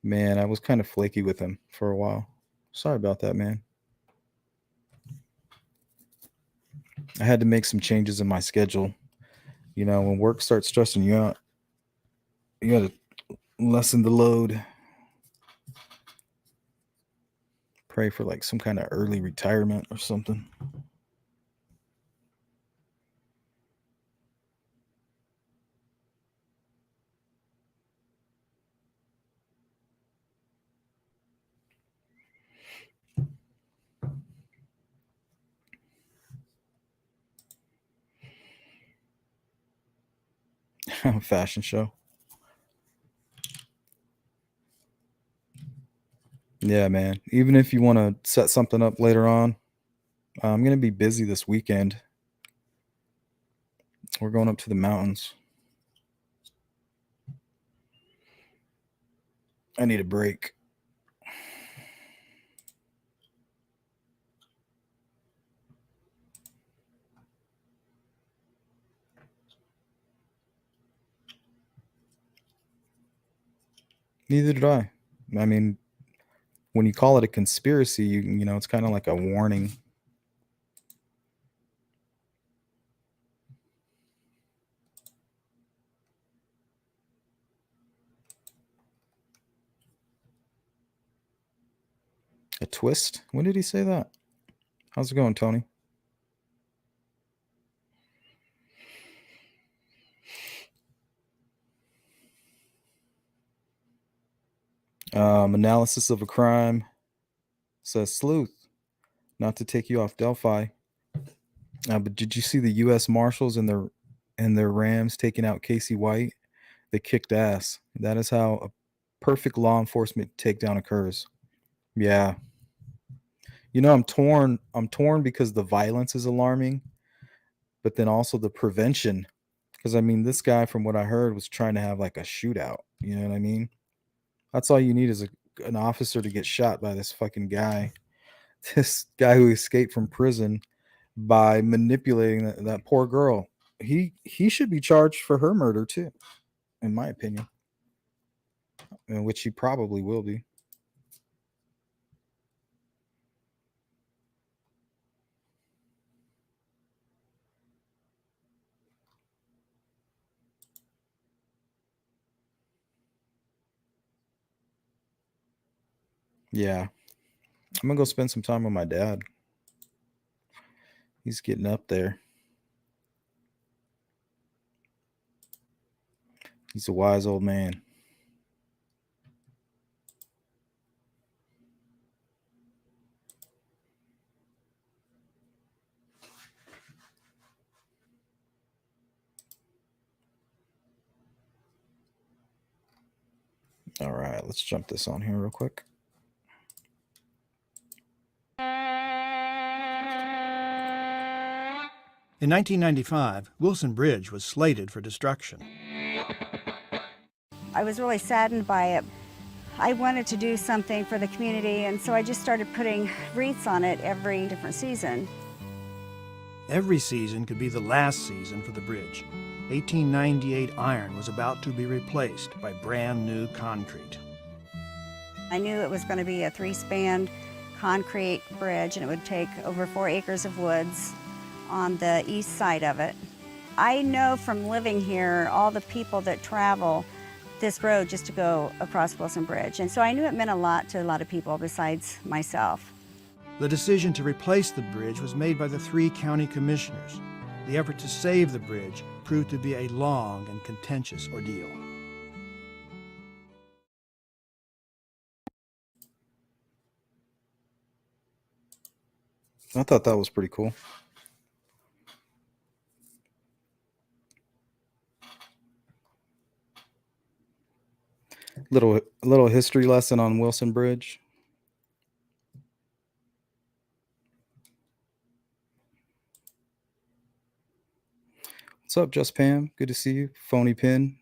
Man, I was kind of flaky with him for a while. Sorry about that, man. I had to make some changes in my schedule. When work starts stressing you out, you got to lessen the load. Pray for like some kind of early retirement or something. Fashion show. Yeah, man. Even if you want to set something up later on, I'm going to be busy this weekend. We're going up to the mountains. I need a break. Neither did I. I mean, when you call it a conspiracy, it's kind of like a warning. A twist? When did he say that? How's it going, Tony? Analysis of a crime says sleuth. Not to take you off Delphi, but did you see the U.S. Marshals and their Rams taking out Casey White? They kicked ass. That is how a perfect law enforcement takedown occurs. Yeah. I'm torn. I'm torn because the violence is alarming, but then also the prevention. Because I mean, this guy, from what I heard, was trying to have like a shootout. You know what I mean? That's all you need is an officer to get shot by this fucking guy. This guy who escaped from prison by manipulating that poor girl. He should be charged for her murder too, in my opinion. In which he probably will be. Yeah. I'm gonna go spend some time with my dad. He's getting up there. He's a wise old man. All right, let's jump this on here real quick. In 1995, Wilson Bridge was slated for destruction. I was really saddened by it. I wanted to do something for the community, and so I just started putting wreaths on it every different season. Every season could be the last season for the bridge. 1898 iron was about to be replaced by brand new concrete. I knew it was going to be a 3-span concrete bridge, and it would take over 4 acres of woods on the east side of it. I know from living here, all the people that travel, this road just to go across Wilson Bridge. And so I knew it meant a lot to a lot of people besides myself. The decision to replace the bridge was made by the 3 county commissioners. The effort to save the bridge proved to be a long and contentious ordeal. I thought that was pretty cool. Little history lesson on Wilson Bridge. What's up, Just Pam? Good to see you. Phony Pin.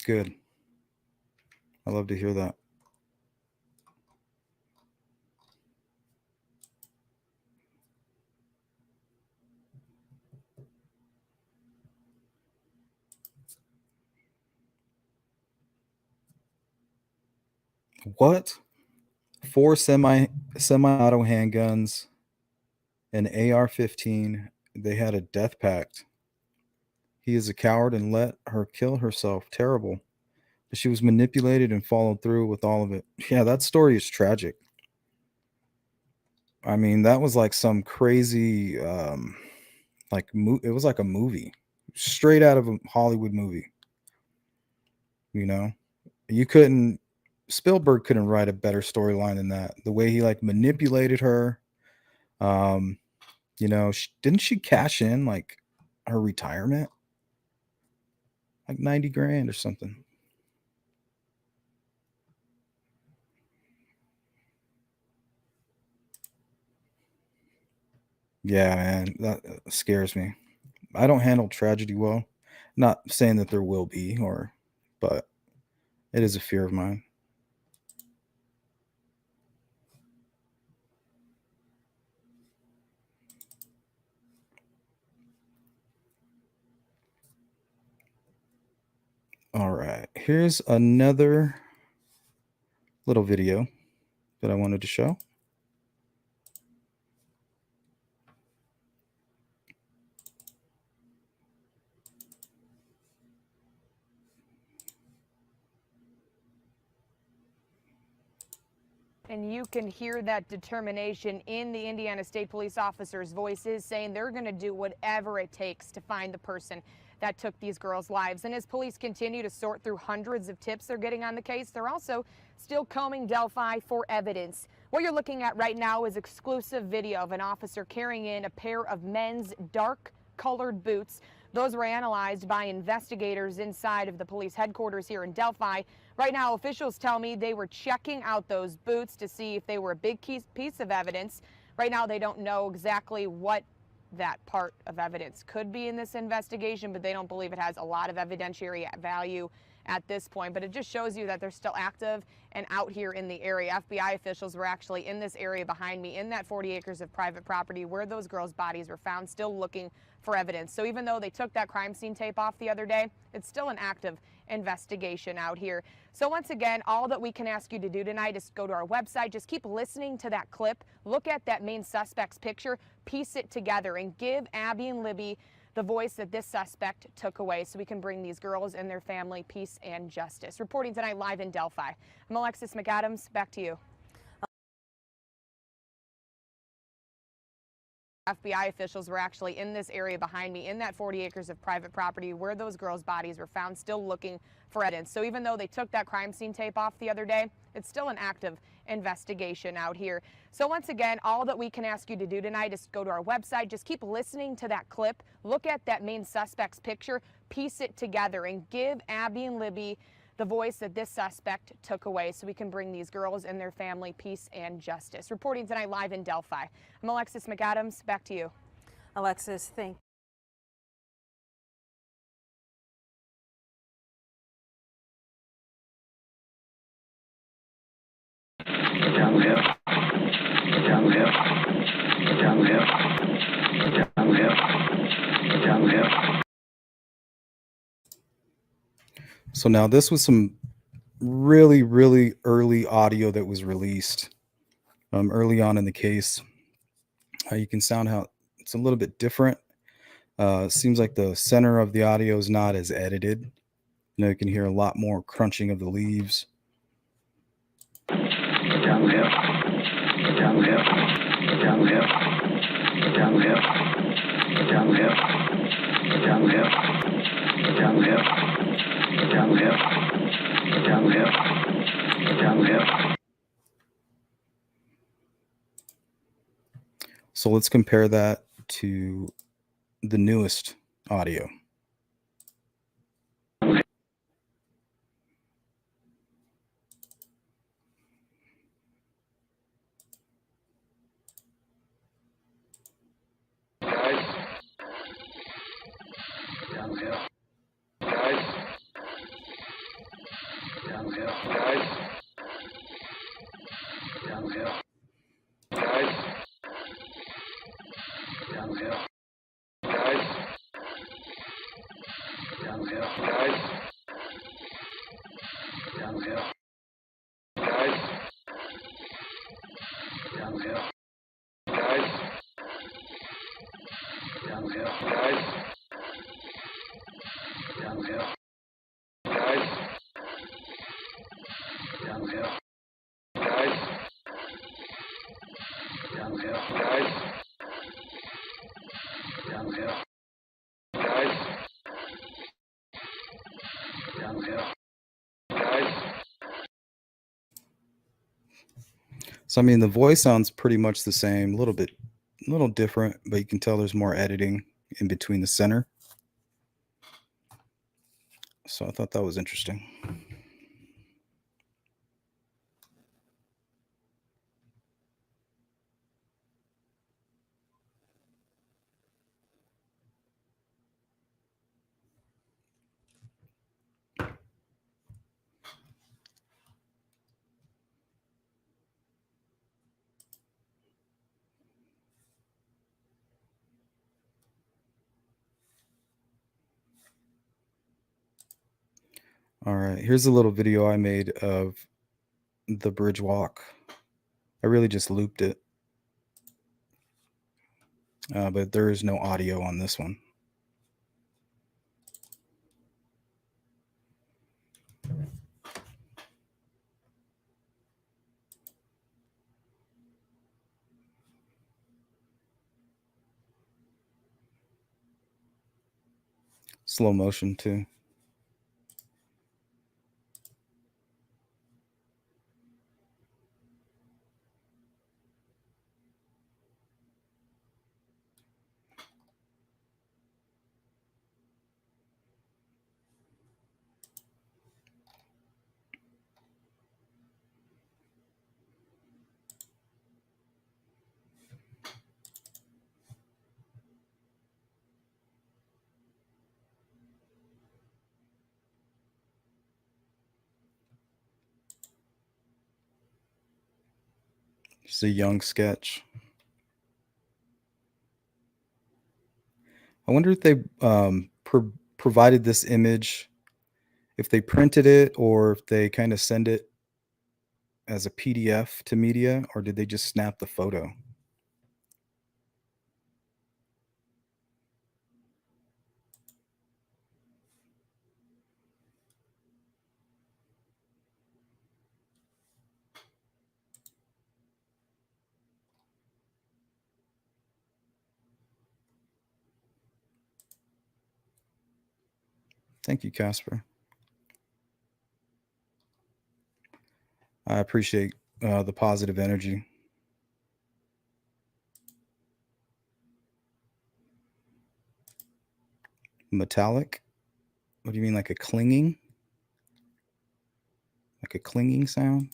Good. I love to hear that. What? 4 semi-auto handguns, an AR-15. They had a death pact. He is a coward and let her kill herself. Terrible. But she was manipulated and followed through with all of it. Yeah, that story is tragic. I mean, that was like some crazy, it was like a movie, straight out of a Hollywood movie. You know, Spielberg couldn't write a better storyline than that. The way he like manipulated her. You know, didn't she cash in like her retirement? Like 90 grand or something. Yeah, man, that scares me. I don't handle tragedy well. Not saying that there will be, but it is a fear of mine. All right, here's another little video that I wanted to show. And you can hear that determination in the Indiana State Police officers' voices, saying they're going to do whatever it takes to find the person that took these girls' lives. And as police continue to sort through hundreds of tips they're getting on the case, they're also still combing Delphi for evidence. What you're looking at right now is exclusive video of an officer carrying in a pair of men's dark-colored boots. Those were analyzed by investigators inside of the police headquarters here in Delphi. Right now, officials tell me they were checking out those boots to see if they were a big piece of evidence. Right now, they don't know exactly what that part of evidence could be in this investigation, but they don't believe it has a lot of evidentiary value at this point. But it just shows you that they're still active and out here in the area. FBI officials were actually in this area behind me, in that 40 acres of private property where those girls' bodies were found, still looking for evidence. So even though they took that crime scene tape off the other day, it's still an active investigation out here. So once again, all that we can ask you to do tonight is go to our website, just keep listening to that clip, look at that main suspect's picture, piece it together, and give Abby and Libby the voice that this suspect took away, so we can bring these girls and their family peace and justice. Reporting tonight live in Delphi, I'm Alexis McAdams. Back to you. FBI officials were actually in this area behind me, in that 40 acres of private property where those girls' bodies were found, still looking for evidence. So even though they took that crime scene tape off the other day, it's still an active investigation out here. So once again, all that we can ask you to do tonight is go to our website, just keep listening to that clip, look at that main suspect's picture, piece it together, and give Abby and Libby the voice that this suspect took away, so we can bring these girls and their family peace and justice. Reporting tonight live in Delphi, I'm Alexis McAdams. Back to you. Alexis, thank you. So now this was some really, really early audio that was released early on in the case. You can sound how it's a little bit different. It seems like the center of the audio is not as edited. You can hear a lot more crunching of the leaves. Downhill. Downhill. Downhill. Downhill. Downhill. Downhill. Downhill. Downhill. Downhill. Downhill. So let's compare that to the newest audio. Downhill. Guys. Downhill. Guys. Downhill. Guys. Downhill. Guys. Downhill. Guys. Downhill. Guys. Downhill. Guys. Downhill. Guys. Downhill. Guys. Downhill. Guys. Downhill. Guys. Downhill. Guys. Downhill. Guys. So I mean, the voice sounds pretty much the same, a little different, but you can tell there's more editing in between the center. So I thought that was interesting. All right, here's a little video I made of the bridge walk. I really just looped it, but there is no audio on this one. Slow motion too. Just a young sketch. I wonder if they provided this image, if they printed it, or if they kind of send it as a PDF to media, or did they just snap the photo? Thank you, Casper. I appreciate the positive energy. Metallic? What do you mean, like a clinging? Like a clinging sound?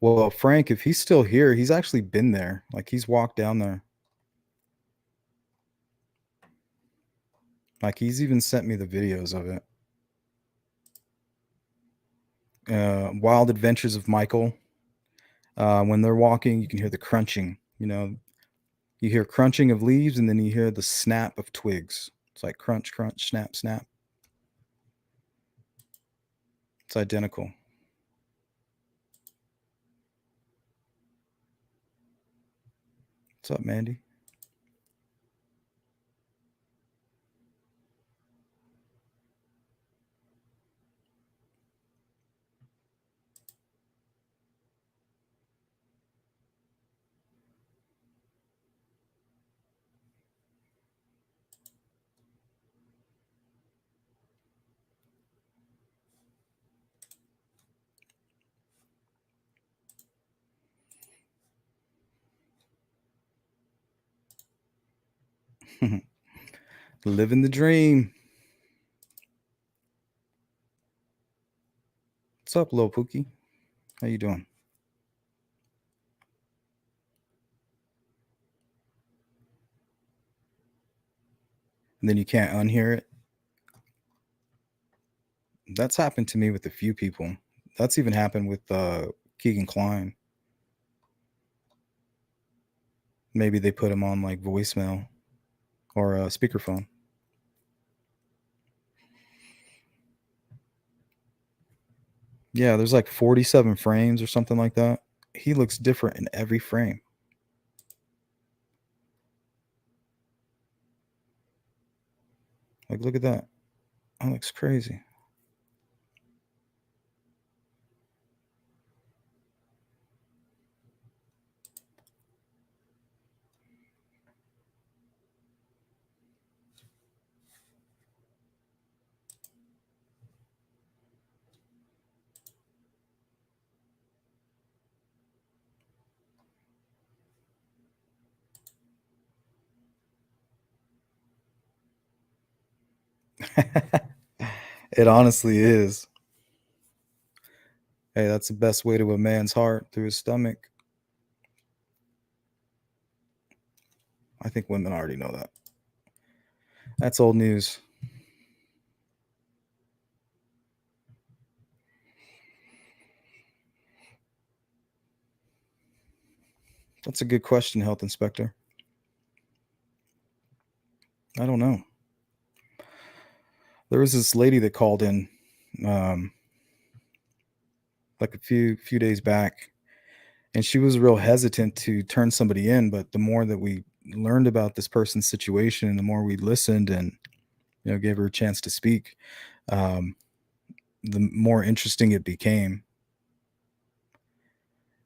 Well, Frank, if he's still here, he's actually been there. Like, he's walked down there. Like, he's even sent me the videos of it. Wild Adventures of Michael. When they're walking, you can hear the crunching. You know, you hear crunching of leaves, and then you hear the snap of twigs. It's like crunch, crunch, snap, snap. It's identical. What's up, Mandy? Living the dream. What's up, Lil Pookie? How you doing? And then you can't unhear it. That's happened to me with a few people. That's even happened with Kegan Kline. Maybe they put him on like voicemail or speakerphone. Yeah, there's like 47 frames or something like that. He looks different in every frame. Like, look at that. That looks crazy. It honestly is. Hey, that's the best way to a man's heart, through his stomach. I think women already know that. That's old news. That's a good question, Health Inspector. I don't know. There was this lady that called in like a few days back, and she was real hesitant to turn somebody in, but the more that we learned about this person's situation and the more we listened and, you know, gave her a chance to speak, the more interesting it became.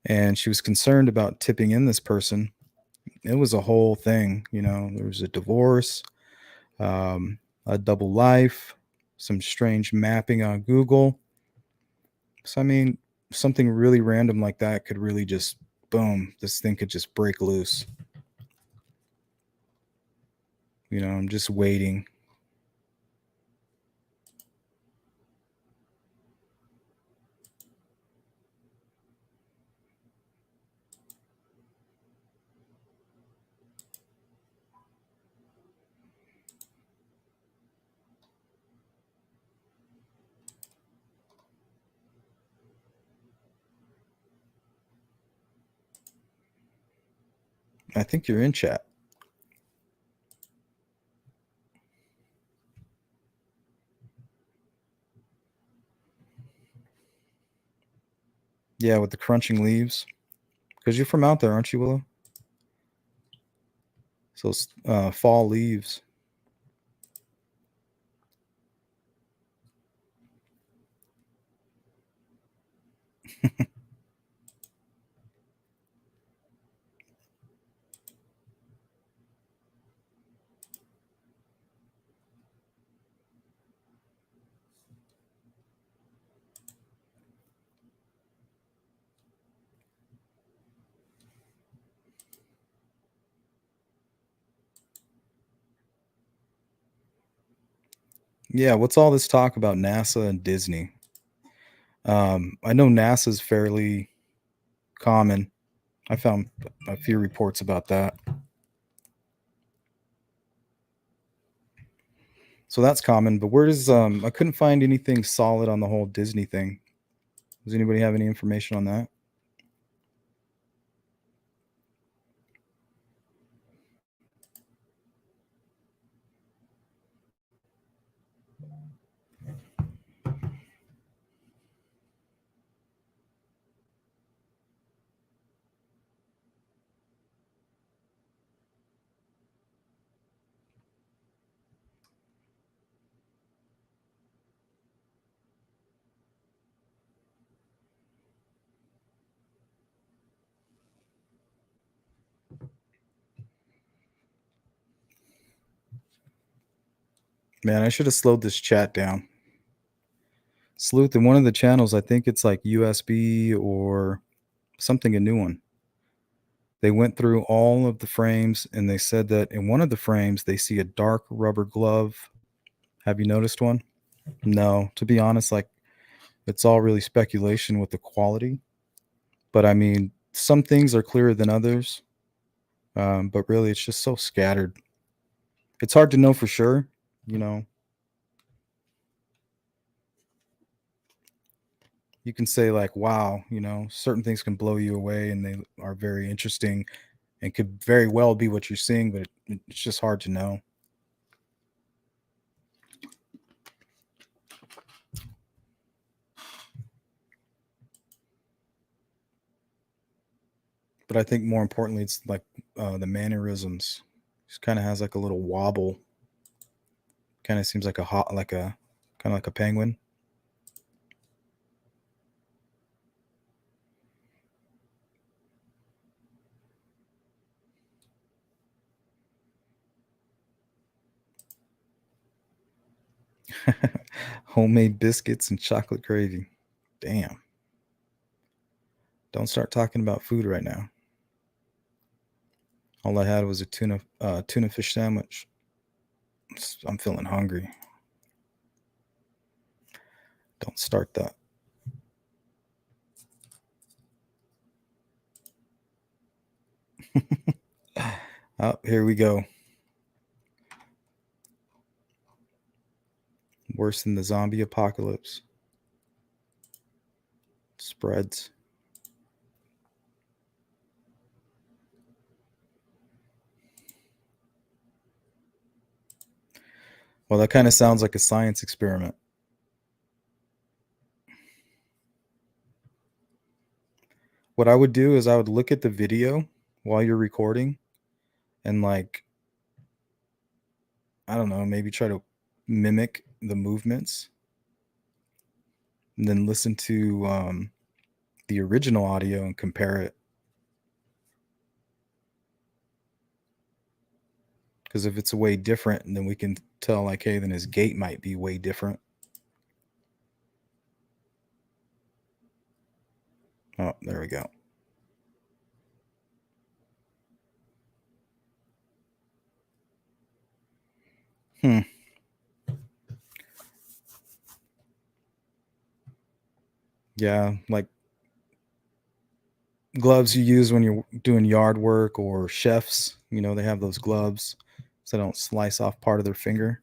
And she was concerned about tipping in this person. It was a whole thing, you know. There was a divorce, a double life, some strange mapping on Google. So, I mean, something really random like that could really just, boom, this thing could just break loose. You know, I'm just waiting. I think you're in chat. Yeah, with the crunching leaves. Because you're from out there, aren't you, Willow? So fall leaves. Yeah, what's all this talk about NASA and Disney? I know NASA's fairly common. I found a few reports about that. So that's common, but where does I couldn't find anything solid on the whole Disney thing. Does anybody have any information on that? Man, I should have slowed this chat down. Sleuth, in one of the channels, I think it's like USB or something, a new one. They went through all of the frames and they said that in one of the frames, they see a dark rubber glove. Have you noticed one? No, to be honest, like it's all really speculation with the quality. But I mean, some things are clearer than others. But really, it's just so scattered. It's hard to know for sure, you know. You can say like, wow, you know, certain things can blow you away and they are very interesting and could very well be what you're seeing, but it's just hard to know. But I think more importantly, it's like the mannerisms. Just kind of has like a little wobble. Kind of seems like a kind of like a penguin. Homemade biscuits and chocolate gravy. Damn. Don't start talking about food right now. All I had was a tuna fish sandwich. I'm feeling hungry. Don't start that. Oh, here we go. Worse than the zombie apocalypse. Spreads. Well, that kind of sounds like a science experiment. What I would do is I would look at the video while you're recording and like, I don't know, maybe try to mimic the movements and then listen to the original audio and compare it. Because if it's way different, then we can tell like, hey, then his gait might be way different. Oh, there we go. Yeah, like gloves you use when you're doing yard work or chefs, you know, they have those gloves so they don't slice off part of their finger.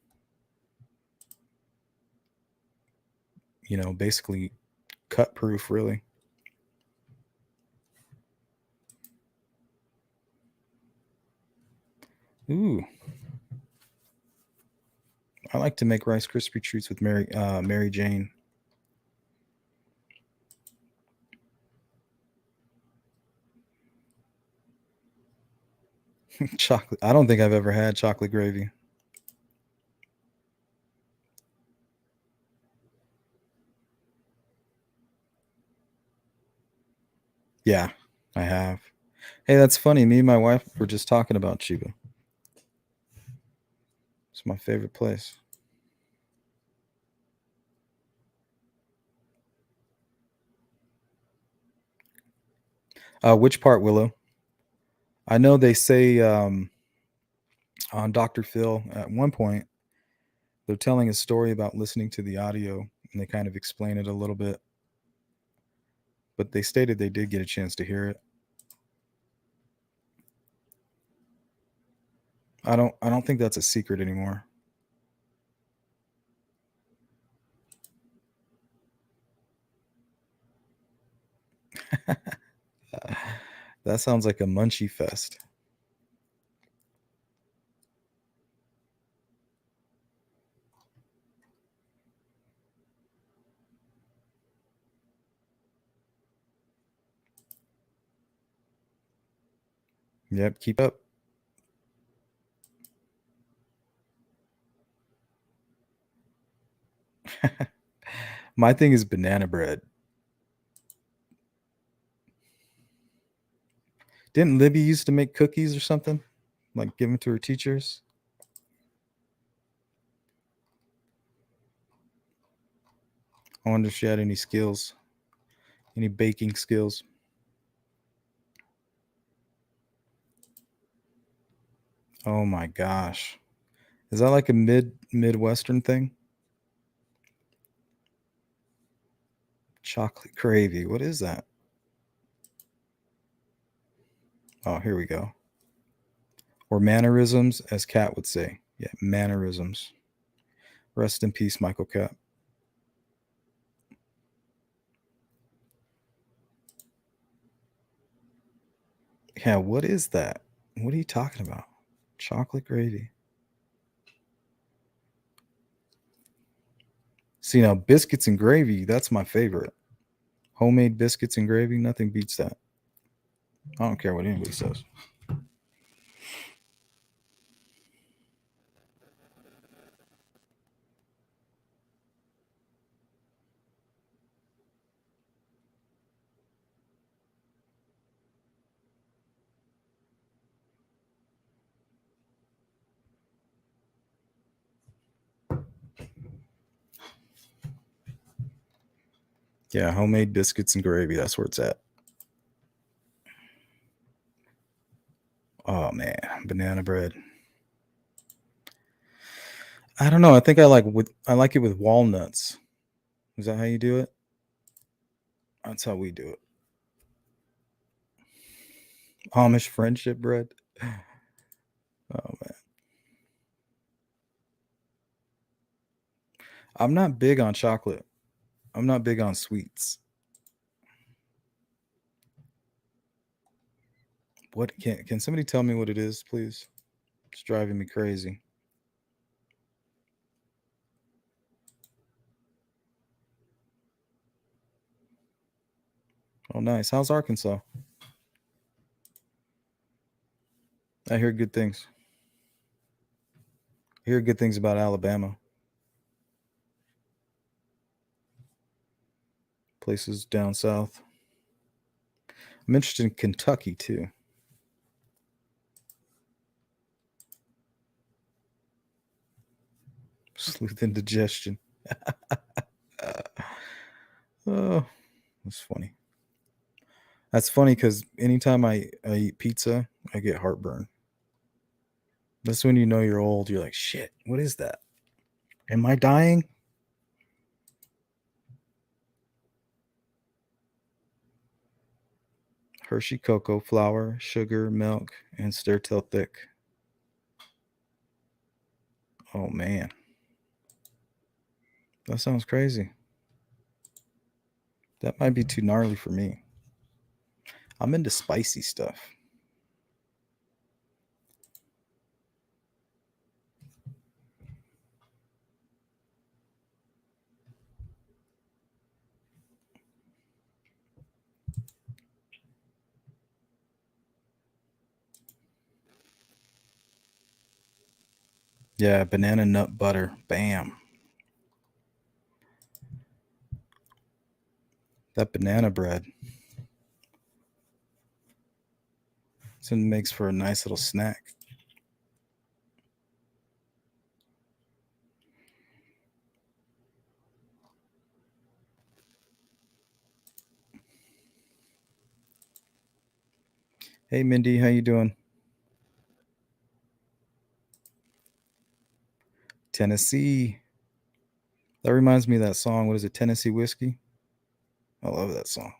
You know, basically cut proof, really. Ooh. I like to make Rice Krispie treats with Mary Jane. Chocolate. I don't think I've ever had chocolate gravy. Yeah, I have. Hey, that's funny. Me and my wife were just talking about Chiba. It's my favorite place. Which part, Willow? I know they say on Dr. Phil at one point, they're telling a story about listening to the audio and they kind of explain it a little bit. but they stated they did get a chance to hear it. I don't think that's a secret anymore. That sounds like a munchie fest. Yep, keep up. My thing is banana bread. Didn't Libby used to make cookies or something? Like give them to her teachers? I wonder if she had any skills, any baking skills. Oh my gosh. Is that like a Midwestern thing? Chocolate gravy. What is that? Oh, here we go. Or mannerisms, as Kat would say. Yeah, mannerisms. Rest in peace, Michael Kat. Yeah, what is that? What are you talking about? Chocolate gravy. See, now biscuits and gravy, that's my favorite. Homemade biscuits and gravy, nothing beats that. I don't care what anybody says. Yeah, homemade biscuits and gravy, that's where it's at. Oh man, banana bread. I don't know. I think I like it with walnuts. Is that how you do it? That's how we do it. Amish friendship bread. Oh man. I'm not big on chocolate. I'm not big on sweets. What can somebody tell me what it is, please? It's driving me crazy. Oh, nice. How's Arkansas? I hear good things. I hear good things about Alabama. Places down south. I'm interested in Kentucky too. Sleuth indigestion. Oh, that's funny. That's funny because anytime I eat pizza, I get heartburn. That's when you know you're old. You're like, shit, what is that? Am I dying? Hershey cocoa, flour, sugar, milk, and stir till thick. Oh man. That sounds crazy. That might be too gnarly for me. I'm into spicy stuff. Yeah, banana nut butter. Bam. That banana bread. So it makes for a nice little snack. Hey Mindy, how you doing? Tennessee. That reminds me of that song. What is it? Tennessee Whiskey? I love that song.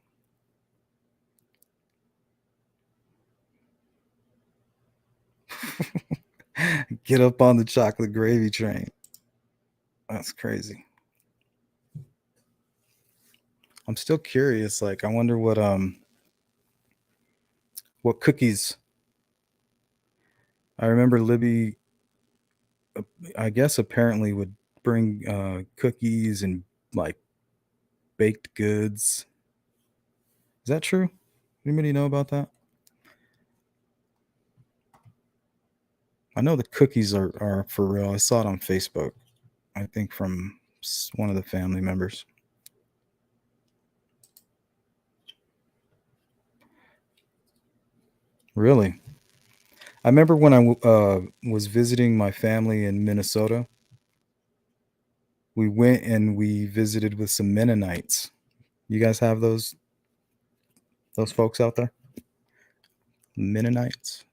Get up on the chocolate gravy train. That's crazy. I'm still curious. Like, I wonder what cookies. I remember Libby, I guess apparently would bring cookies and like baked goods. Is that true? Anybody know about that? I know the cookies are for real. I saw it on Facebook. I think from one of the family members. Really? I remember when I was visiting my family in Minnesota. We went and we visited with some Mennonites. You guys have those folks out there? Mennonites?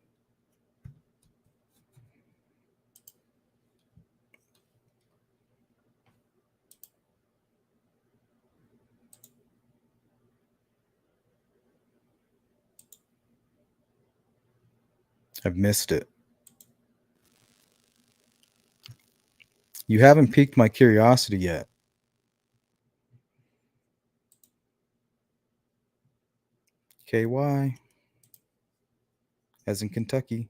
I've missed it. You haven't piqued my curiosity yet. KY, as in Kentucky.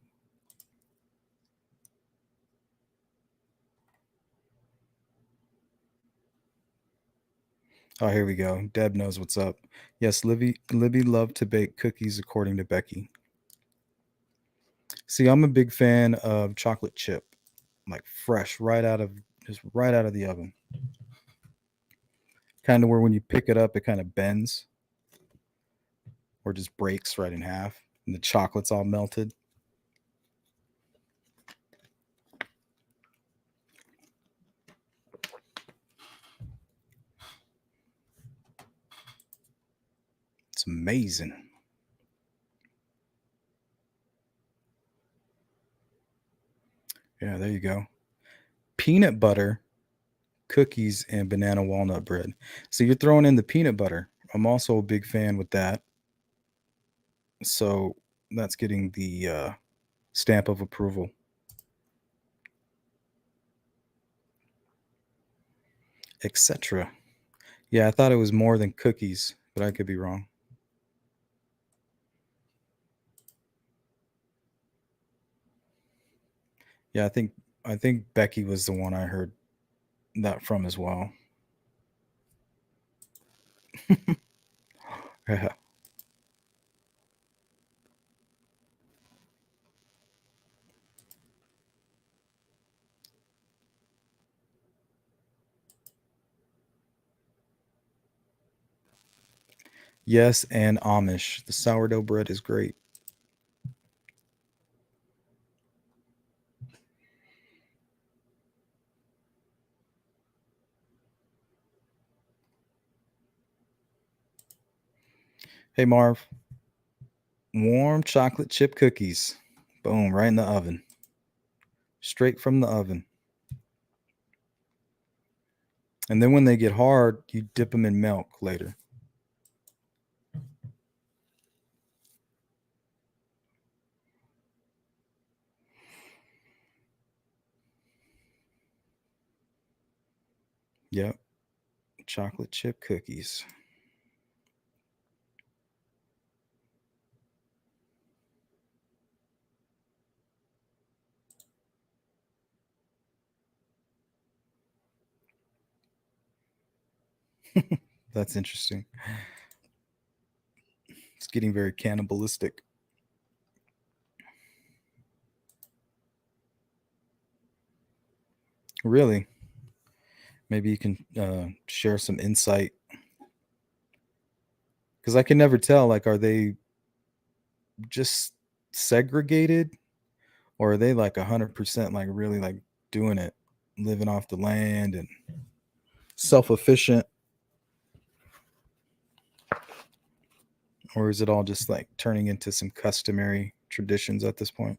Oh, here we go. Deb knows what's up. Yes, Libby loved to bake cookies, according to Becky. See, I'm a big fan of chocolate chip, like fresh, right out of the oven. Kind of where when you pick it up, it kind of bends or just breaks right in half, and the chocolate's all melted. It's amazing. Yeah, there you go. Peanut butter, cookies, and banana walnut bread. So you're throwing in the peanut butter. I'm also a big fan with that. So that's getting the stamp of approval. Etc. Yeah, I thought it was more than cookies, but I could be wrong. Yeah, I think Becky was the one I heard that from as well. Yeah. Yes, and Amish. The sourdough bread is great. Hey, Marv. Warm chocolate chip cookies. Boom, right in the oven. Straight from the oven. And then when they get hard, you dip them in milk later. Yep. Chocolate chip cookies. That's interesting. It's getting very cannibalistic. Really? Maybe you can share some insight. Because I can never tell, like, are they just segregated, or are they like 100% like really like doing it, living off the land and self-efficient? Or is it all just like turning into some customary traditions at this point?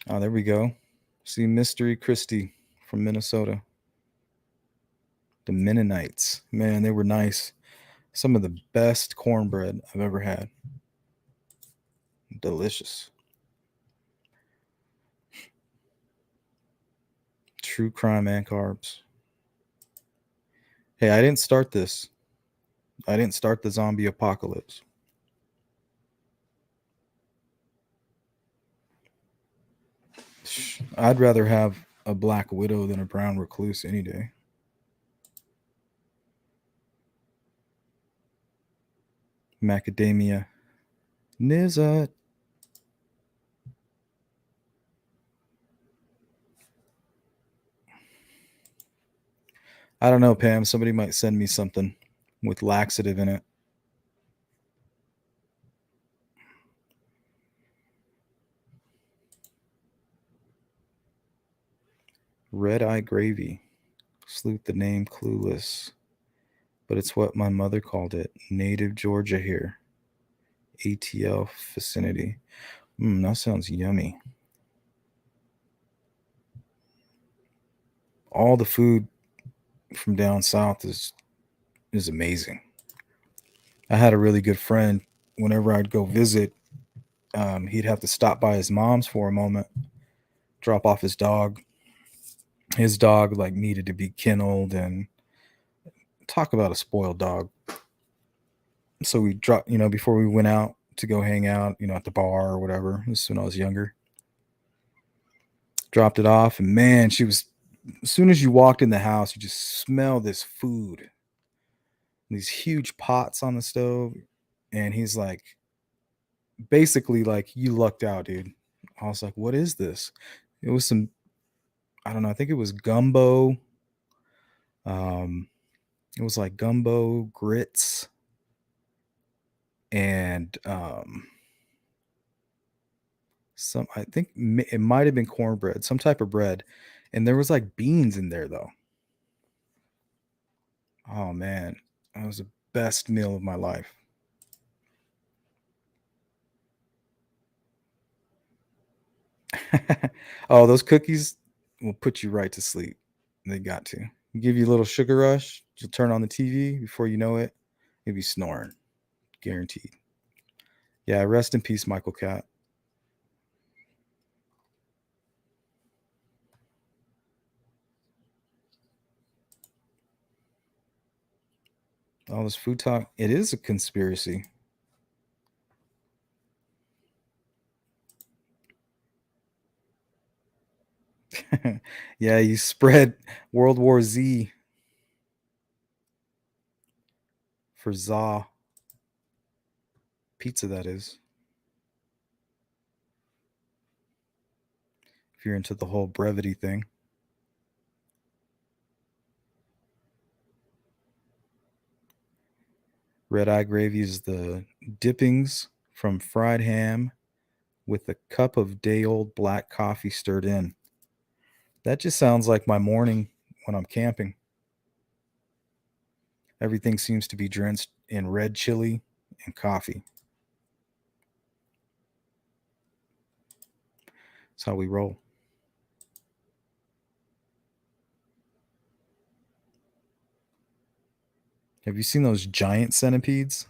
Oh, there we go. See, Mystery Christie from Minnesota. The Mennonites. Man, they were nice. Some of the best cornbread I've ever had. delicious. True crime and carbs. Hey, I didn't start this. I didn't start the zombie apocalypse. I'd rather have a black widow than a brown recluse any day. Macadamia. Nizzat. I don't know, Pam. Somebody might send me something with laxative in it. Red eye gravy. Sleuth the name clueless. But it's what my mother called it. Native Georgia here. ATL vicinity. That sounds yummy. All the food from down south is amazing. I had a really good friend. Whenever I'd go visit, he'd have to stop by his mom's for a moment, drop off his dog. His dog like needed to be kenneled, and talk about a spoiled dog. So we dropped, before we went out to go hang out, at the bar or whatever. This is when I was younger. Dropped it off, and man, she was. As soon as you walked in the house, you just smell this food. These huge pots on the stove, and he's like, basically like, you lucked out, dude. I was like, what is this? It was some, I don't know, I think it was gumbo. It was like gumbo, grits, and I think it might have been cornbread, some type of bread, and there was like beans in there though. Oh man, that was the best meal of my life. Oh, those cookies will put you right to sleep. They got to give you a little sugar rush. You'll turn on the TV before you know it, you'll be snoring, guaranteed. Yeah, rest in peace, Michael Catt. All this food talk, it is a conspiracy. Yeah, you spread World War Z for za pizza, that is. If you're into the whole brevity thing. Red eye gravy is the dippings from fried ham with a cup of day-old black coffee stirred in. That just sounds like my morning when I'm camping. Everything seems to be drenched in red chili and coffee. That's how we roll. Have you seen those giant centipedes?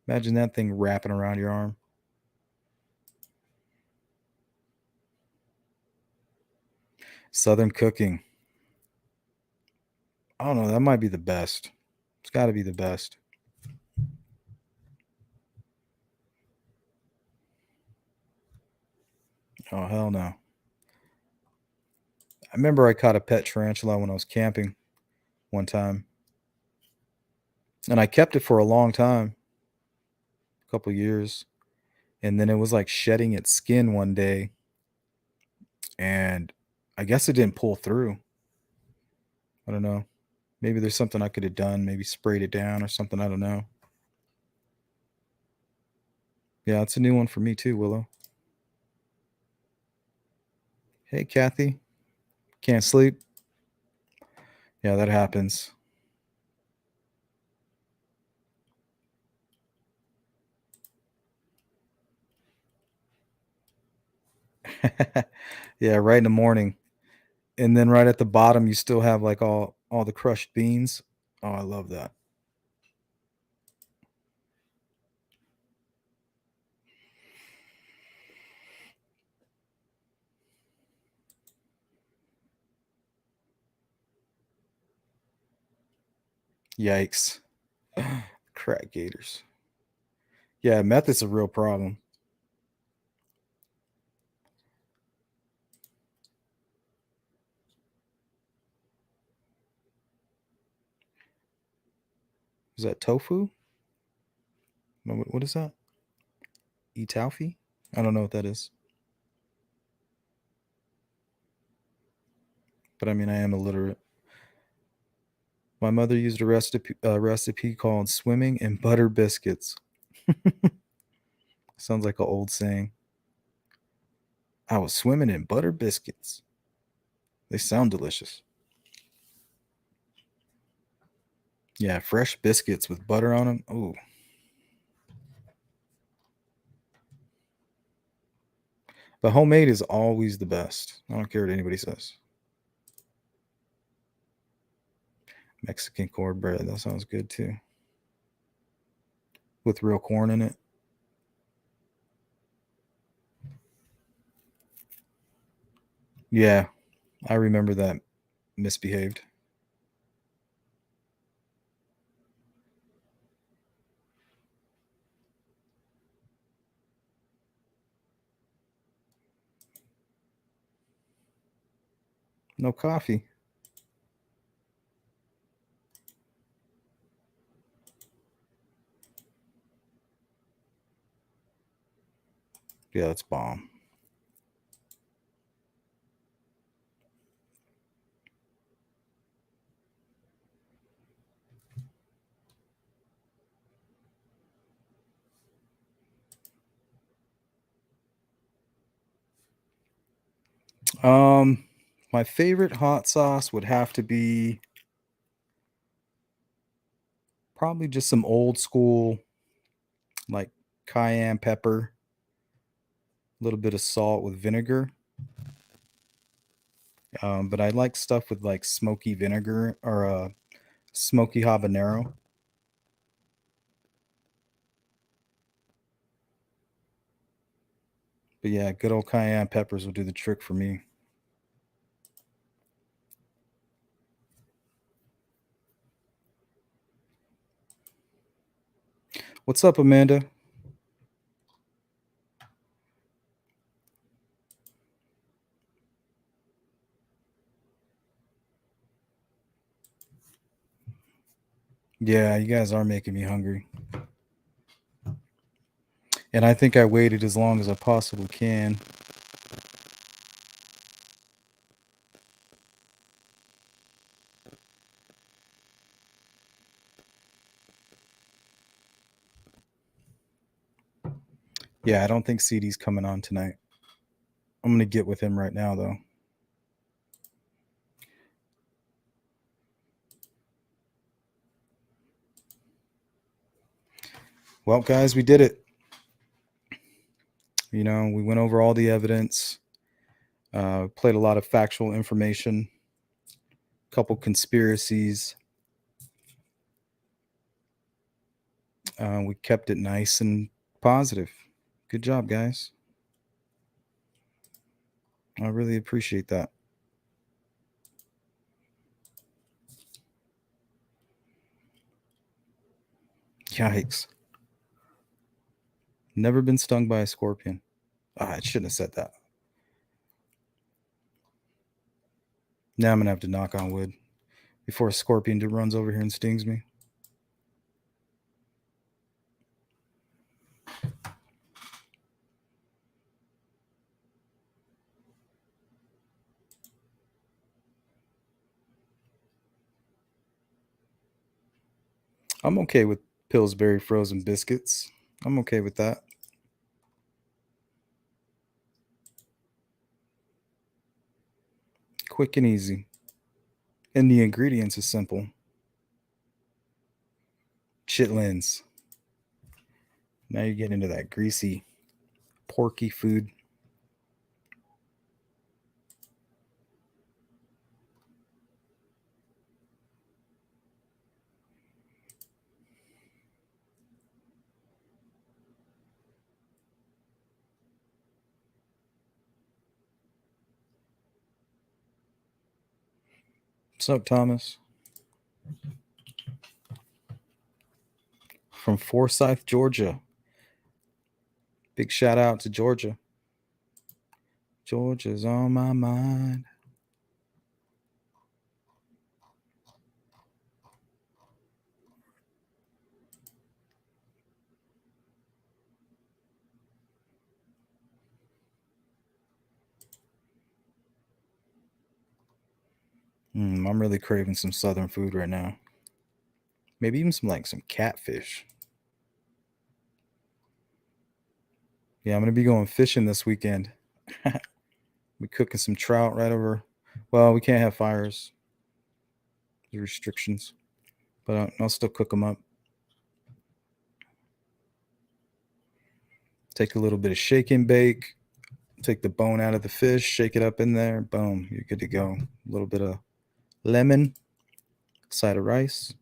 Imagine that thing wrapping around your arm. Southern cooking. I don't know. That might be the best. It's got to be the best. Oh, hell no. I remember I caught a pet tarantula when I was camping one time. And I kept it for a long time, a couple years. And then it was like shedding its skin one day. And I guess it didn't pull through. I don't know. Maybe there's something I could have done. Maybe sprayed it down or something. I don't know. Yeah, it's a new one for me too, Willow. Hey, Kathy. Can't sleep? Yeah, that happens. Yeah, right in the morning. And then right at the bottom, you still have like all the crushed beans. Oh, I love that. Yikes. Crack gators. Yeah, meth is a real problem. Is that tofu? No, what is that? Delphi? I don't know what that is. But I mean, I am illiterate. My mother used a recipe called swimming in butter biscuits. Sounds like an old saying. I was swimming in butter biscuits. They sound delicious. Yeah, fresh biscuits with butter on them. Ooh. The homemade is always the best. I don't care what anybody says. Mexican cornbread. That sounds good too. With real corn in it. Yeah, I remember that misbehaved. No coffee. Yeah, that's bomb. My favorite hot sauce would have to be probably just some old school, like cayenne pepper, a little bit of salt with vinegar. But I like stuff with like smoky vinegar or smoky habanero. But yeah, good old cayenne peppers will do the trick for me. What's up, Amanda? Yeah, you guys are making me hungry. And I think I waited as long as I possibly can. Yeah, I don't think CD's coming on tonight. I'm going to get with him right now, though. Well, guys, we did it. You know, we went over all the evidence, played a lot of factual information, a couple conspiracies. We kept it nice and positive. Good job, guys. I really appreciate that. Yikes. Never been stung by a scorpion. I shouldn't have said that. Now I'm going to have to knock on wood before a scorpion just runs over here and stings me. I'm okay with Pillsbury frozen biscuits. I'm okay with that. Quick and easy. And the ingredients is simple. Chitlins. Now you're getting into that greasy, porky food. What's up, Thomas? from Forsyth, Georgia. Big shout out to Georgia. Georgia's on my mind. I'm really craving some southern food right now. Maybe even some catfish. Yeah, I'm gonna be going fishing this weekend. We're cooking some trout right over. Well, we can't have fires. There's restrictions, but I'll still cook them up. Take a little bit of shake and bake. Take the bone out of the fish, shake it up in there. Boom, you're good to go. A little bit of lemon, side of rice.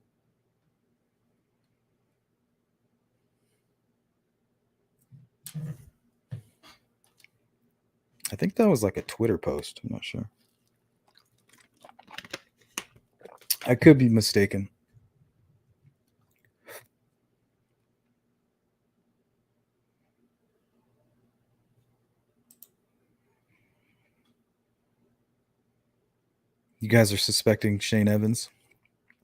I think that was like a Twitter post. I'm not sure. I could be mistaken. You guys are suspecting Shane Evans?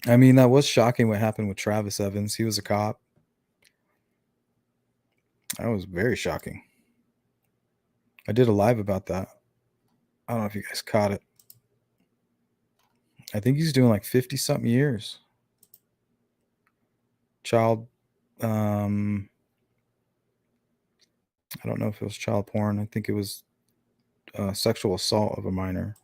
I mean, that was shocking what happened with Travis Evans. He was a cop. That was very shocking. I did a live about that. I don't know if you guys caught it. I think he's doing like 50-something years. Child, I don't know if it was child porn. I think it was sexual assault of a minor.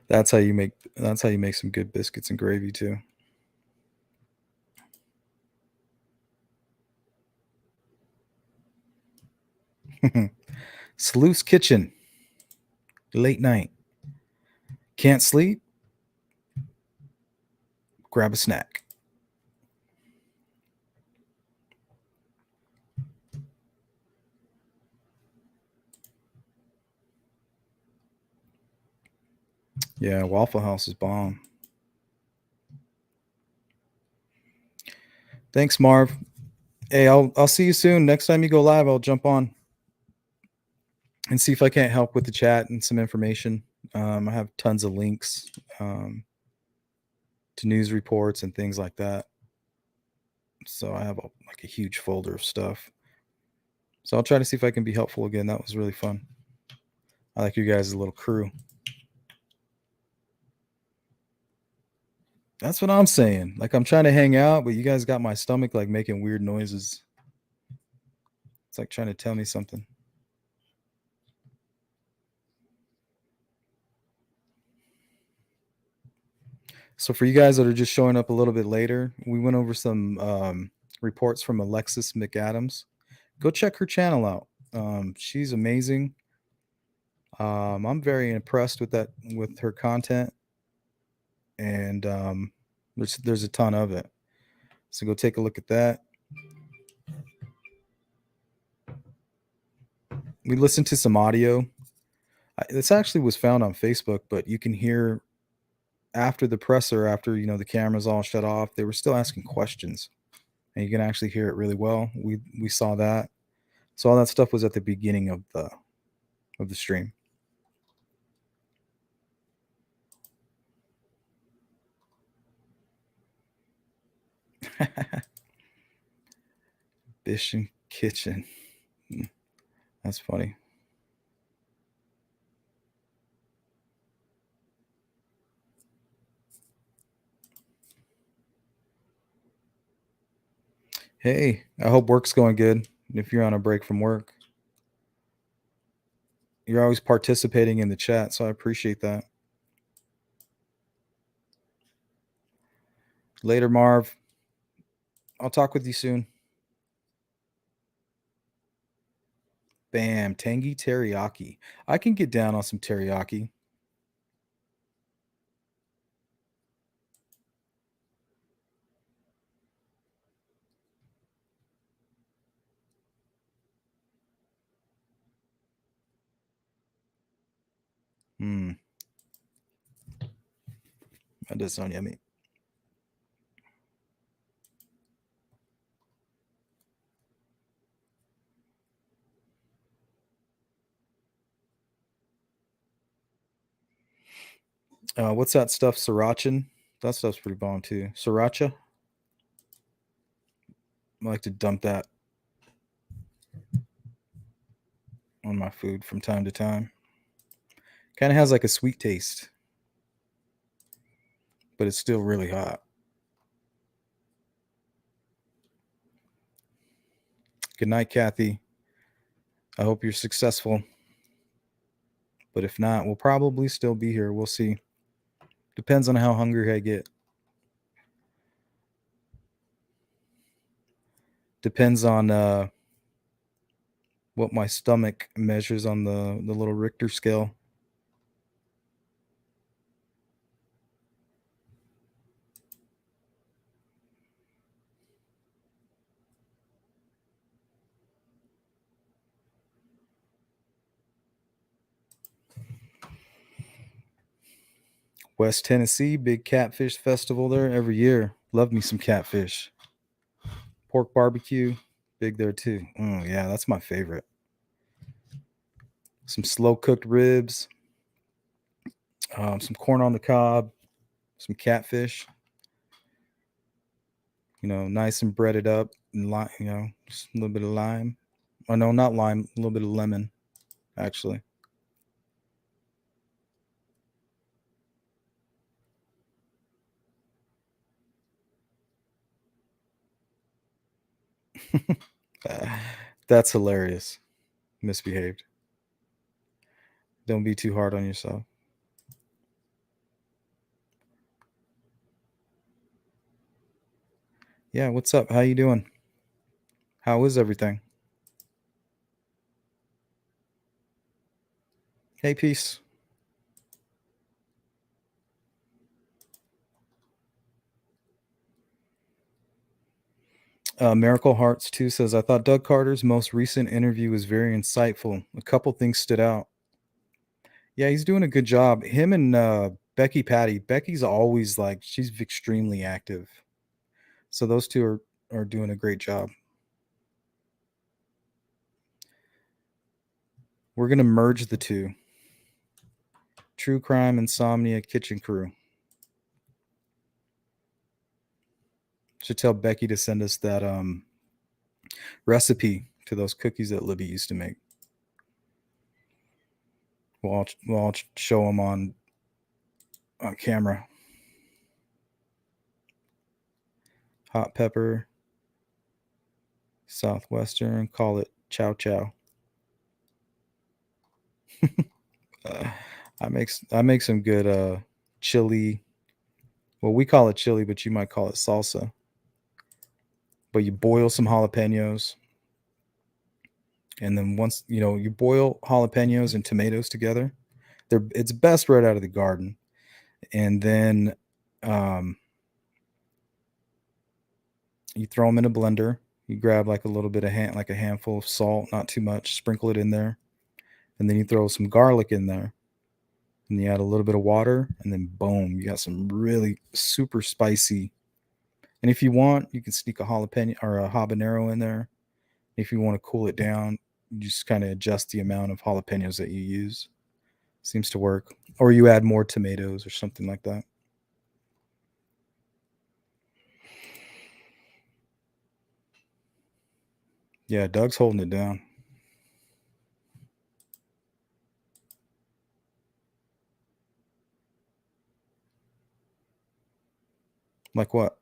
That's how you make some good biscuits and gravy too. Sleuth's Kitchen. Late night. Can't sleep? Grab a snack. Yeah, Waffle House is bomb. Thanks, Marv. Hey, I'll see you soon. Next time you go live, I'll jump on and see if I can't help with the chat and some information. I have tons of links to news reports and things like that. So I have a huge folder of stuff. So I'll try to see if I can be helpful again. That was really fun. I like you guys' little crew. That's what I'm saying. Like, I'm trying to hang out, but you guys got my stomach like making weird noises. It's like trying to tell me something. So for you guys that are just showing up a little bit later, we went over some reports from Alexis McAdams. Go check her channel out. She's amazing. I'm very impressed with her content, and there's a ton of it. So go take a look at that. We listened to some audio. This actually was found on Facebook, but you can hear after the presser, after the cameras all shut off, they were still asking questions, and you can actually hear it really well. We saw that. So all that stuff was at the beginning of the stream. Fish and Kitchen. That's funny. Hey, I hope work's going good. If you're on a break from work, you're always participating in the chat, so I appreciate that. Later, Marv. I'll talk with you soon. Bam, tangy teriyaki. I can get down on some teriyaki. That does sound yummy. What's that stuff? Srirachan? That stuff's pretty bomb too. Sriracha? I like to dump that on my food from time to time. Kind of has like a sweet taste, but it's still really hot. Good night, Kathy. I hope you're successful. But if not, we'll probably still be here. We'll see. Depends on how hungry I get. Depends on what my stomach measures on the little Richter scale. West Tennessee, big catfish festival there every year. Love me some catfish. Pork barbecue, big there too. Oh yeah, that's my favorite. Some slow cooked ribs, some corn on the cob, some catfish. Nice and breaded up, and just a little bit of lime. Oh no, not lime, a little bit of lemon, actually. That's hilarious. Misbehaved. Don't be too hard on yourself. Yeah, what's up? How you doing? How is everything? Hey, peace. Miracle Hearts 2 says, I thought Doug Carter's most recent interview was very insightful. A couple things stood out. Yeah, he's doing a good job. Him and Becky Patty. Becky's always she's extremely active. So those two are doing a great job. We're going to merge the two. True Crime, Insomnia, Kitchen Crew. Should tell Becky to send us that recipe to those cookies that Libby used to make. We'll all show them on camera. Hot pepper, Southwestern, call it chow chow. I make some good chili. Well, we call it chili, but you might call it salsa. But you boil some jalapenos, and then once you boil jalapenos and tomatoes together, it's best right out of the garden. And then you throw them in a blender. You grab like a little bit of a handful of salt, not too much, sprinkle it in there, and then you throw some garlic in there. And you add a little bit of water, and then boom, you got some really super spicy. And if you want, you can sneak a jalapeno or a habanero in there. If you want to cool it down, you just kind of adjust the amount of jalapenos that you use. Seems to work. Or you add more tomatoes or something like that. Yeah, Doug's holding it down. Like what?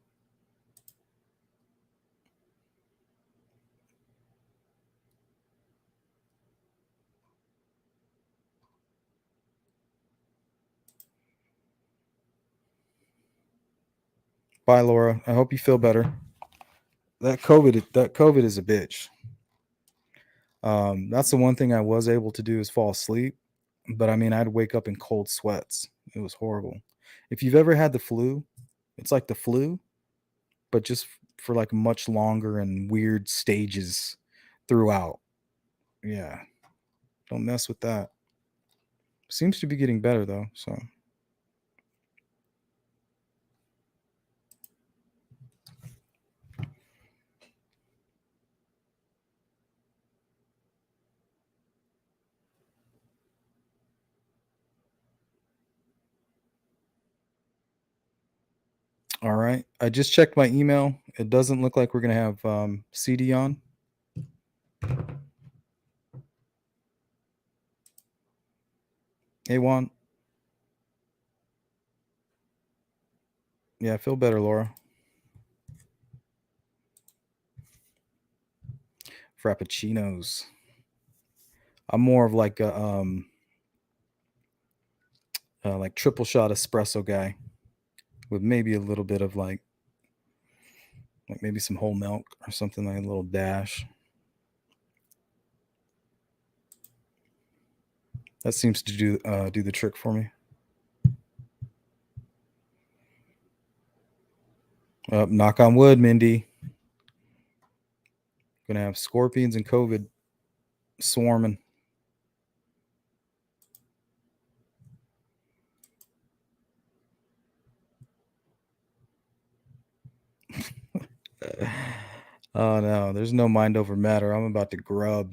Bye, Laura. I hope you feel better. That COVID is a bitch. That's the one thing I was able to do is fall asleep. But I mean, I'd wake up in cold sweats. It was horrible. If you've ever had the flu, it's like the flu, but just for like much longer and weird stages throughout. Yeah. Don't mess with that. Seems to be getting better though, so. All right. I just checked my email. It doesn't look like we're going to have CD on. Hey, Juan. Yeah, I feel better, Laura. Frappuccinos. I'm more of like a like triple shot espresso guy with maybe a little bit of like maybe some whole milk or something, like a little dash. That seems to do the trick for me. Knock on wood, Mindy. Gonna have scorpions and COVID swarming. Oh no, there's no mind over matter. I'm about to grub.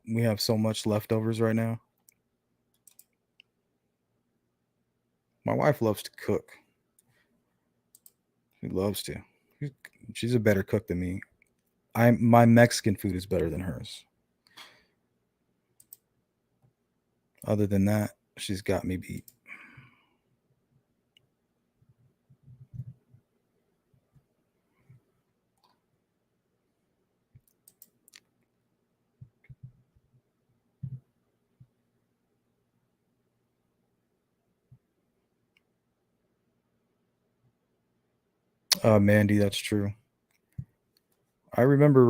We have so much leftovers right now. My wife loves to cook. She loves to. She's a better cook than me. My Mexican food is better than hers. Other than that, she's got me beat. Mandy, that's true. I remember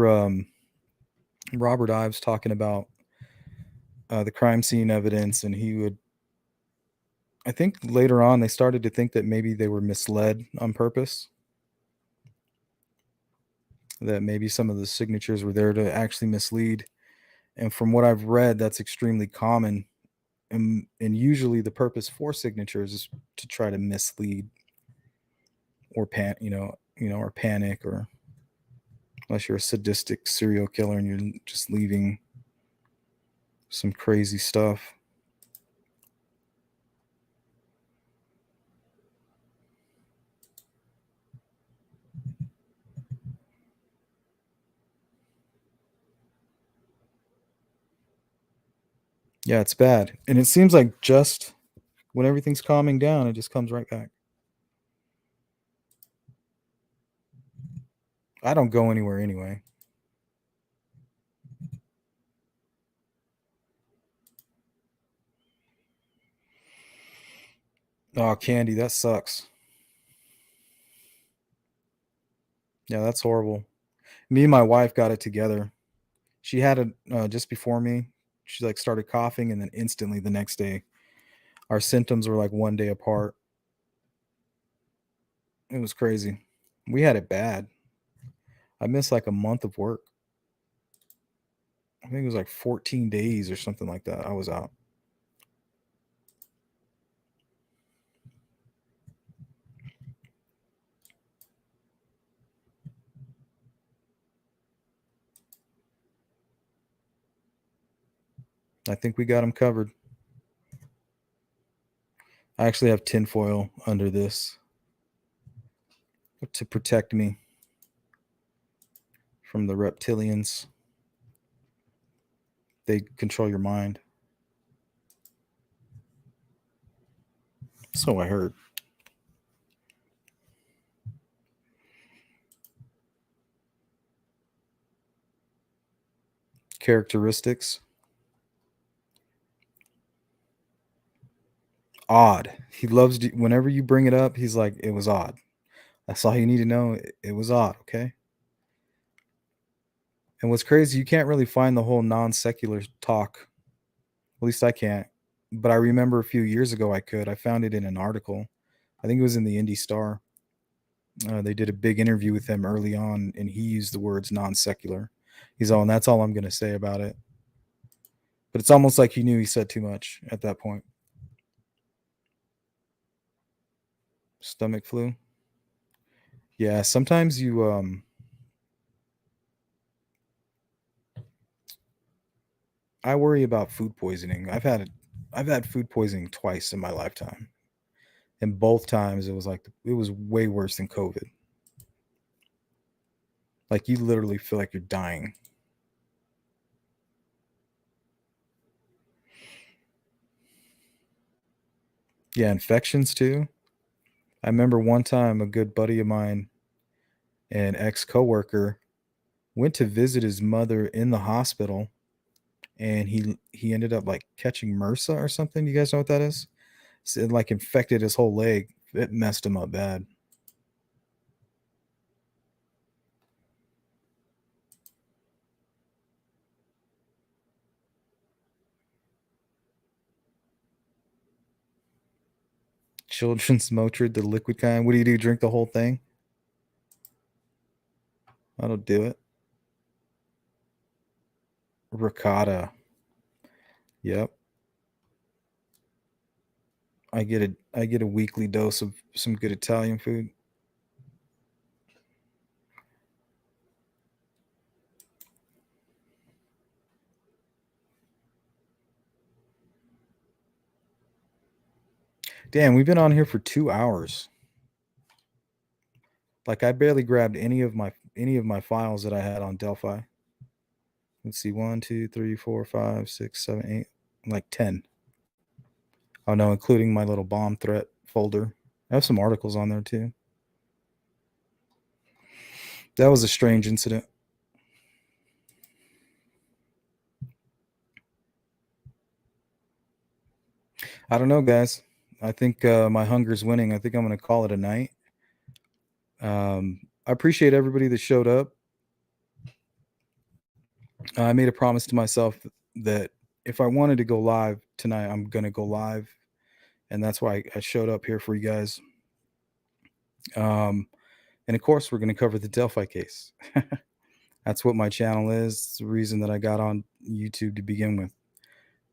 Robert Ives talking about the crime scene evidence, and he would, I think later on they started to think that maybe they were misled on purpose, that maybe some of the signatures were there to actually mislead. And from what I've read, that's extremely common. And usually the purpose for signatures is to try to mislead or or panic, or unless you're a sadistic serial killer and you're just leaving some crazy stuff. Yeah, it's bad. And it seems like just when everything's calming down, it just comes right back. I don't go anywhere anyway. Oh, Candy, that sucks. Yeah, that's horrible. Me and my wife got it together. She had it just before me. She like started coughing, and then instantly the next day, our symptoms were like one day apart. It was crazy. We had it bad. I missed like a month of work. I think it was like 14 days or something like that. I was out. I think we got them covered. I actually have tinfoil under this to protect me from the reptilians. They control your mind. So I heard. Characteristics. Odd. He loves to, whenever you bring it up, he's like, it was odd. That's all you need to know. It was odd, okay? And what's crazy, you can't really find the whole non-secular talk. At least I can't. But I remember a few years ago I could. I found it in an article. I think it was in the Indy Star. They did a big interview with him early on, and he used the words non-secular. He's all, and that's all I'm going to say about it. But it's almost like he knew he said too much at that point. Stomach flu. Yeah, sometimes you I worry about food poisoning. I've had food poisoning twice in my lifetime. And both times it was way worse than COVID. Like you literally feel like you're dying. Yeah, infections too. I remember one time a good buddy of mine, an ex-coworker, went to visit his mother in the hospital, and he ended up like catching MRSA or something. You guys know what that is? So it like infected his whole leg. It messed him up bad. Children's Motrin, the liquid kind. What do you do? Drink the whole thing? I don't do it. Ricotta. Yep. I get a weekly dose of some good Italian food. Damn, we've been on here for 2 hours. Like I barely grabbed any of my files that I had on Delphi. Let's see, 1, 2, 3, 4, 5, 6, 7, 8, like 10. Oh no, including my little bomb threat folder. I have some articles on there too. That was a strange incident. I don't know, guys. I think my hunger's winning. I think I'm going to call it a night. I appreciate everybody that showed up. I made a promise to myself that if I wanted to go live tonight, I'm going to go live. And that's why I showed up here for you guys. And of course, we're going to cover the Delphi case. That's what my channel is. It's the reason that I got on YouTube to begin with.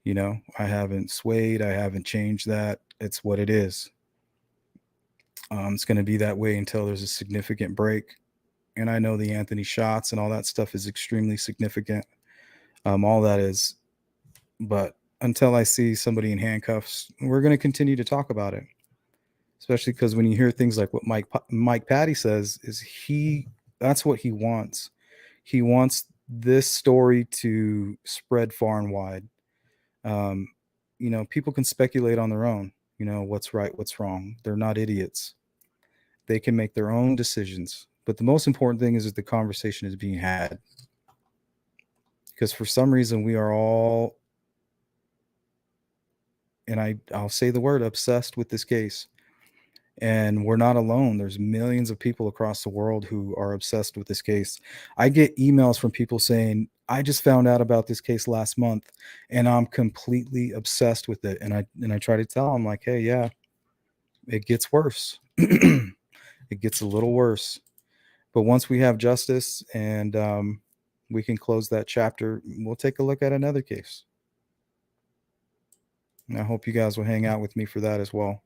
You know, I haven't swayed. I haven't changed that. It's what it is. It's going to be that way until there's a significant break. And I know the Anthony shots and all that stuff is extremely significant. All that is. But until I see somebody in handcuffs, we're going to continue to talk about it. Especially because when you hear things like what Mike Patty says, that's what he wants. He wants this story to spread far and wide. You know, people can speculate on their own, you know, what's right, what's wrong. They're not idiots. They can make their own decisions. But the most important thing is that the conversation is being had. Because for some reason we are all, and I'll say the word, obsessed with this case. And we're not alone. There's millions of people across the world who are obsessed with this case. I get emails from people saying, I just found out about this case last month and I'm completely obsessed with it. And I try to tell them like, hey, yeah, it gets worse. It gets a little worse. But once we have justice and we can close that chapter, we'll take a look at another case. And I hope you guys will hang out with me for that as well.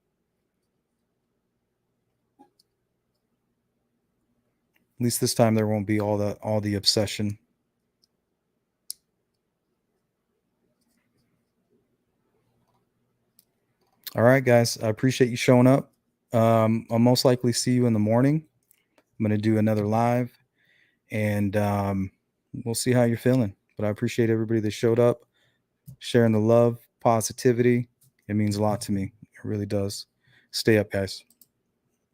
At least this time there won't be all the obsession. All right, guys. I appreciate you showing up. I'll most likely see you in the morning. I'm going to do another live, and we'll see how you're feeling. But I appreciate everybody that showed up, sharing the love, positivity. It means a lot to me. It really does. Stay up, guys.